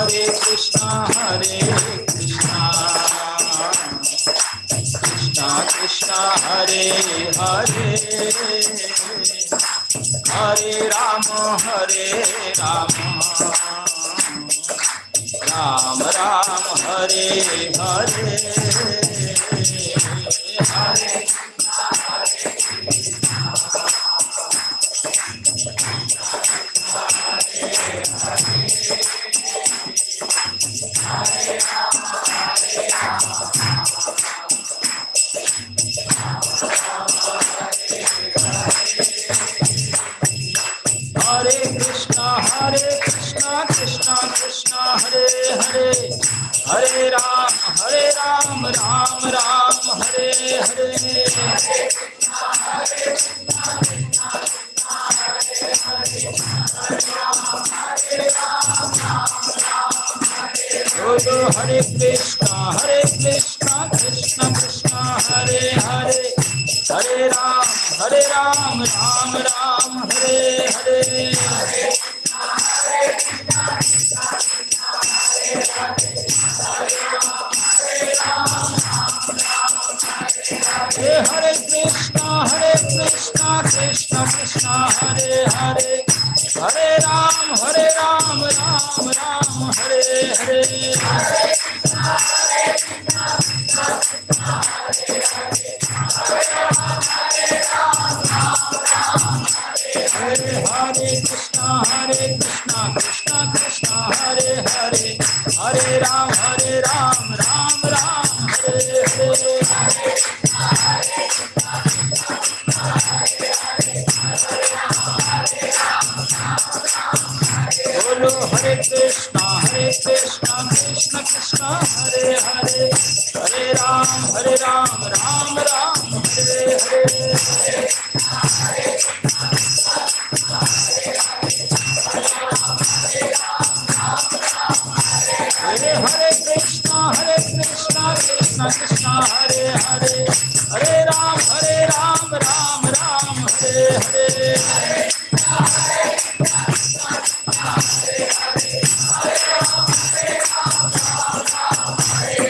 हरे कृष्णा कृष्णा कृष्णा हरे हरे, हरे राम राम राम हरे हरे, हरे कृष्णा कृष्णा कृष्णा हरे हरे, हरे राम राम राम हरे हरे, बोलो हरे कृष्णा कृष्णा कृष्णा हरे हरे, हरे राम राम राम हरे हरे, हरे कृष्णा कृष्णा कृष्णा हरे हरे, हरे राम राम राम हरे हरे, हरे कृष्णा कृष्णा कृष्णा हरे हरे, हरे राम राम राम हरे हरे, बोलो हरे कृष्णा कृष्णा कृष्णा हरे हरे, हरे राम राम राम हरे हरे, हरे कृष्णा कृष्णा कृष्णा हरे हरे, हरे राम राम राम हरे हरे,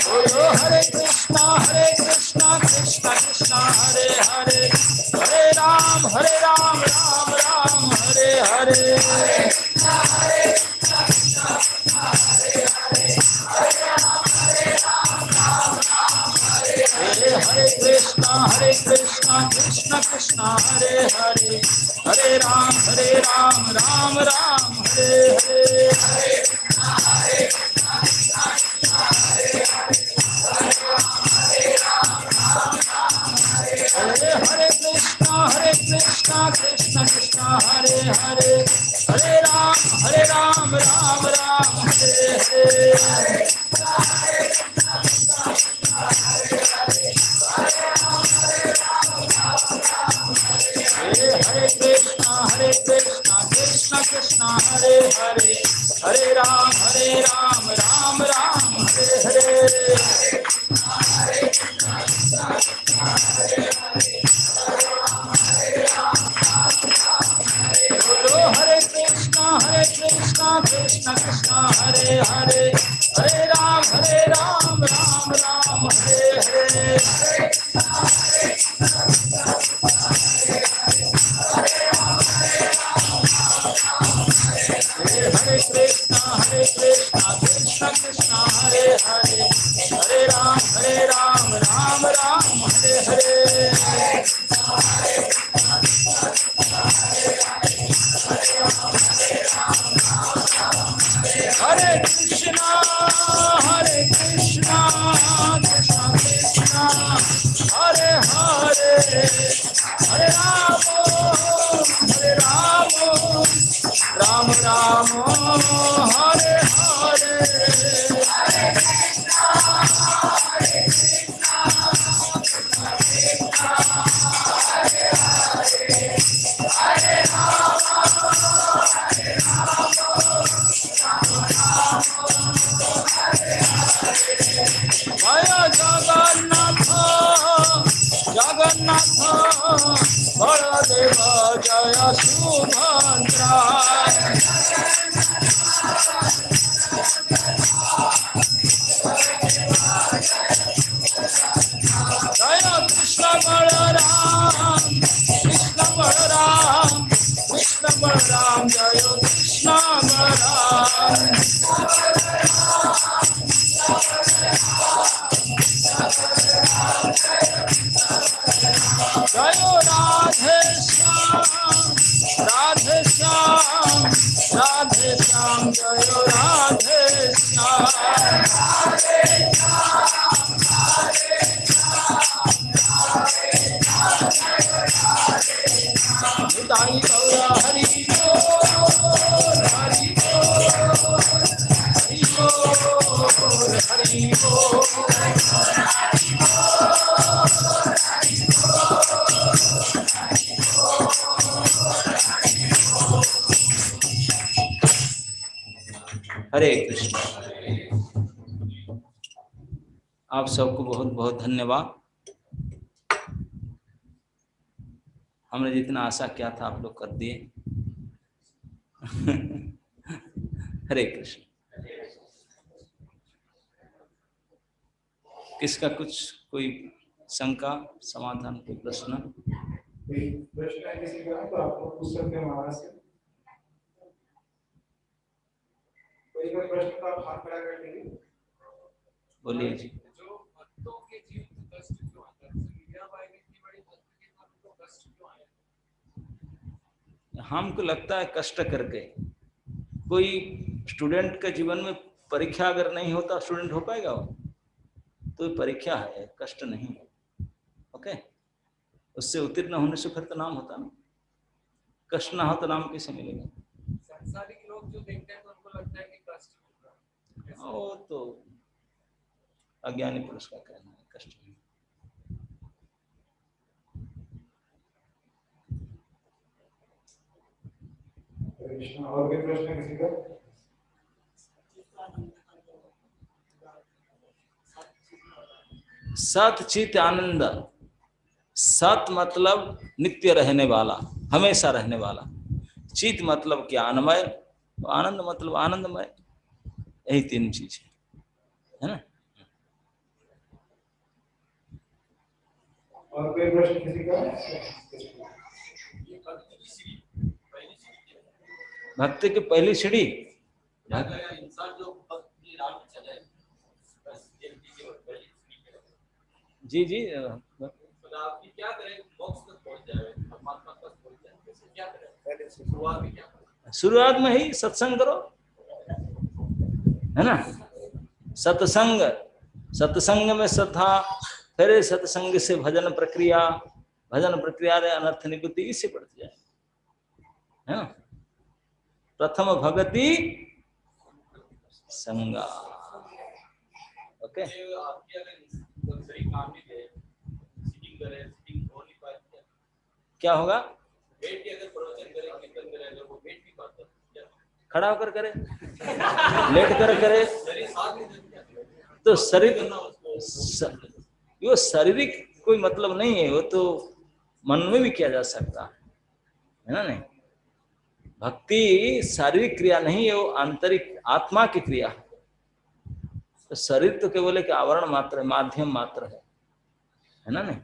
बोलो हरे कृष्णा कृष्णा कृष्णा हरे हरे, हरे राम राम राम हरे हरे, हरे कृष्णा कृष्णा कृष्णा हरे हरे, हरे राम राम राम हरे हरे, हरे कृष्णा कृष्णा कृष्णा हरे हरे, हरे राम राम राम हरे हरे, हरे कृष्णा कृष्णा कृष्णा हरे हरे, हरे राम राम राम हरे हरे, बोलो हरे कृष्णा कृष्णा कृष्णा हरे हरे, हरे राम राम राम हरे हरे, हरे कृष्णा कृष्णा कृष्णा हरे हरे, हरे Ram Ram Ram Hare Hare, Hare Krishna, Hare Krishna, Krishna Krishna, Hare Hare, Hare Rama, Hare Rama, Rama Rama, Hare Hare. Hare Krishna, Hare Krishna, Krishna Krishna, Hare Hare, Hare Rama, Hare Rama, Rama Rama, Hare Hare. Jaya Jagannatha, Jagannatha, Baladeva, Jaya Subhadra. Jaya Krishna Balaram, Krishna Balaram, Krishna Balaram, Jaya Krishna Balaram. Jaya Radhe Shyam, Radhe Shyam, Radhe Shyam, Jaya Radhe Shyam. Nidai Gaura Hari Bol, Hari Bol, Hari Bol, Hari Bol. हरे कृष्ण। आप सबको बहुत बहुत धन्यवाद। हमने जितना आशा किया था आप लोग कर दिए। हरे कृष्ण। किसका कुछ कोई शंका समाधान कोई प्रश्न? प्रश्न है किसी का तो आप पूछ सकते हैं महाराज से। कोई का प्रश्न का हाथ खड़ा कर लीजिए। बोलिए जी। जो भक्तों के जीवन में कष्ट क्यों आता है? मीरा बाई ने इतनी बड़ी भक्ति के बाद उनको कष्ट क्यों आया? हमको लगता है कष्ट करके कोई स्टूडेंट के जीवन में परीक्षा अगर नहीं होता स्टूडेंट हो पाएगा वो? तो परीक्षा है, कष्ट नहीं है। ओके, उससे उत्तीर्ण होने से फिर तो नाम होता ना। कष्ट ना हो तो नाम कैसे मिलेगा? सांसारिक लोग जो देखते हैं तो उनको लगता है कि कष्ट होगा। वो तो अज्ञानी पुरुष का कहना है, कष्ट नहीं। और कोई प्रश्न किसी का? सत चित आनंद। सत मतलब नित्य रहने वाला, हमेशा रहने वाला। चित मतलब ज्ञानमय, आनंद मतलब आनंदमय। यही तीन चीज है ना। और कोई प्रश्न किसी का? भक्ति की पहली सीढ़ी इंसान जो भक्ति राह में चले, जी जी आपकी क्या करें मोक्ष तक पहुंच जाए, परमात्मा तक पहुंच जाए, कैसे क्या करें? पहले शुरुआत में क्या करें? शुरुआत में ही सत्संग करो, है ना। सत्संग, सत्संग में श्रद्धा, फिर सत्संग से भजन प्रक्रिया, भजन प्रक्रिया रे अनर्थ निवृत्ति, इससे बढ़ती जाए, है ना। प्रथम भगति संगा। ओके, आपकी अगर सही काम नहीं दे, सीटिंग करे, सीटिंग हो नहीं पाती, क्या होगा? बैठ के अगर प्रवचन करे, कीर्तन करे, अगर वो बैठ नहीं पाता, खड़ा होकर करे, लेट कर करे, शरीर साथ नहीं देता, तो शरीर वो शारीरिक कोई मतलब नहीं है, वो तो मन में भी किया जा सकता है ना। नहीं, भक्ति शारीरिक क्रिया नहीं है, वो आंतरिक आत्मा की क्रिया है। तो शरीर तो केवल एक आवरण मात्र है, माध्यम मात्र है ना। नहीं,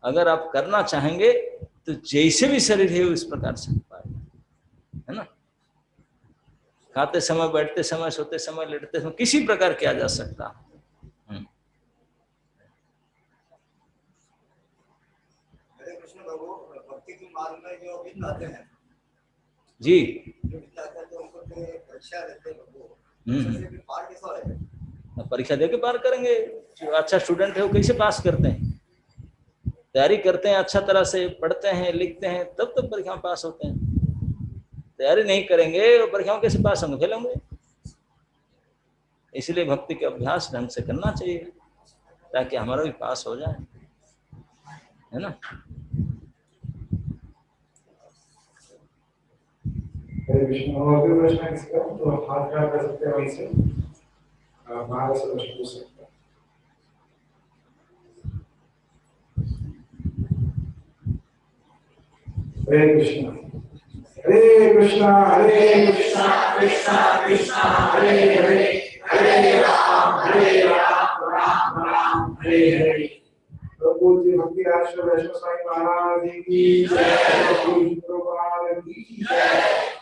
अगर आप करना चाहेंगे तो जैसे भी शरीर है उस प्रकार से हो पाएगा, है ना। खाते समय, बैठते समय, सोते समय, लेटते समय, किसी प्रकार किया जा सकता है। हरे कृष्ण प्रभु, भक्ति के मार्ग में जो अभी आते हैं जी, जो आते हैं तो उनको परीक्षा देते हैं प्रभु, से फिर पार कैसा होएगा? परीक्षा देके पार करेंगे। जो अच्छा स्टूडेंट है वो कैसे पास करते हैं? तैयारी करते हैं, अच्छा तरह से पढ़ते हैं, लिखते हैं, तब तो परीक्षा में पास होते हैं। तैयारी नहीं करेंगे और परीक्षाओं कैसे पास होंगे? फेल होंगे। इसलिए भक्ति के अभ्यास ढंग से करना चाहिए ताकि हमारा भी पास हो जाए, है ना। हरे कृष्ण। और भी प्रश्न है किसी का तो हाथ खड़ा कर सकते हैं वहीं से, बाहर से प्रश्न पूछ सकते हैं। हरे कृष्ण हरे कृष्ण हरे कृष्ण कृष्ण कृष्ण हरे हरे हरे राम राम राम हरे हरे। प्रभु जी भक्ति राष्ट्र वैष्णव स्वामी महाराज की जय। प्रभु जी की जय।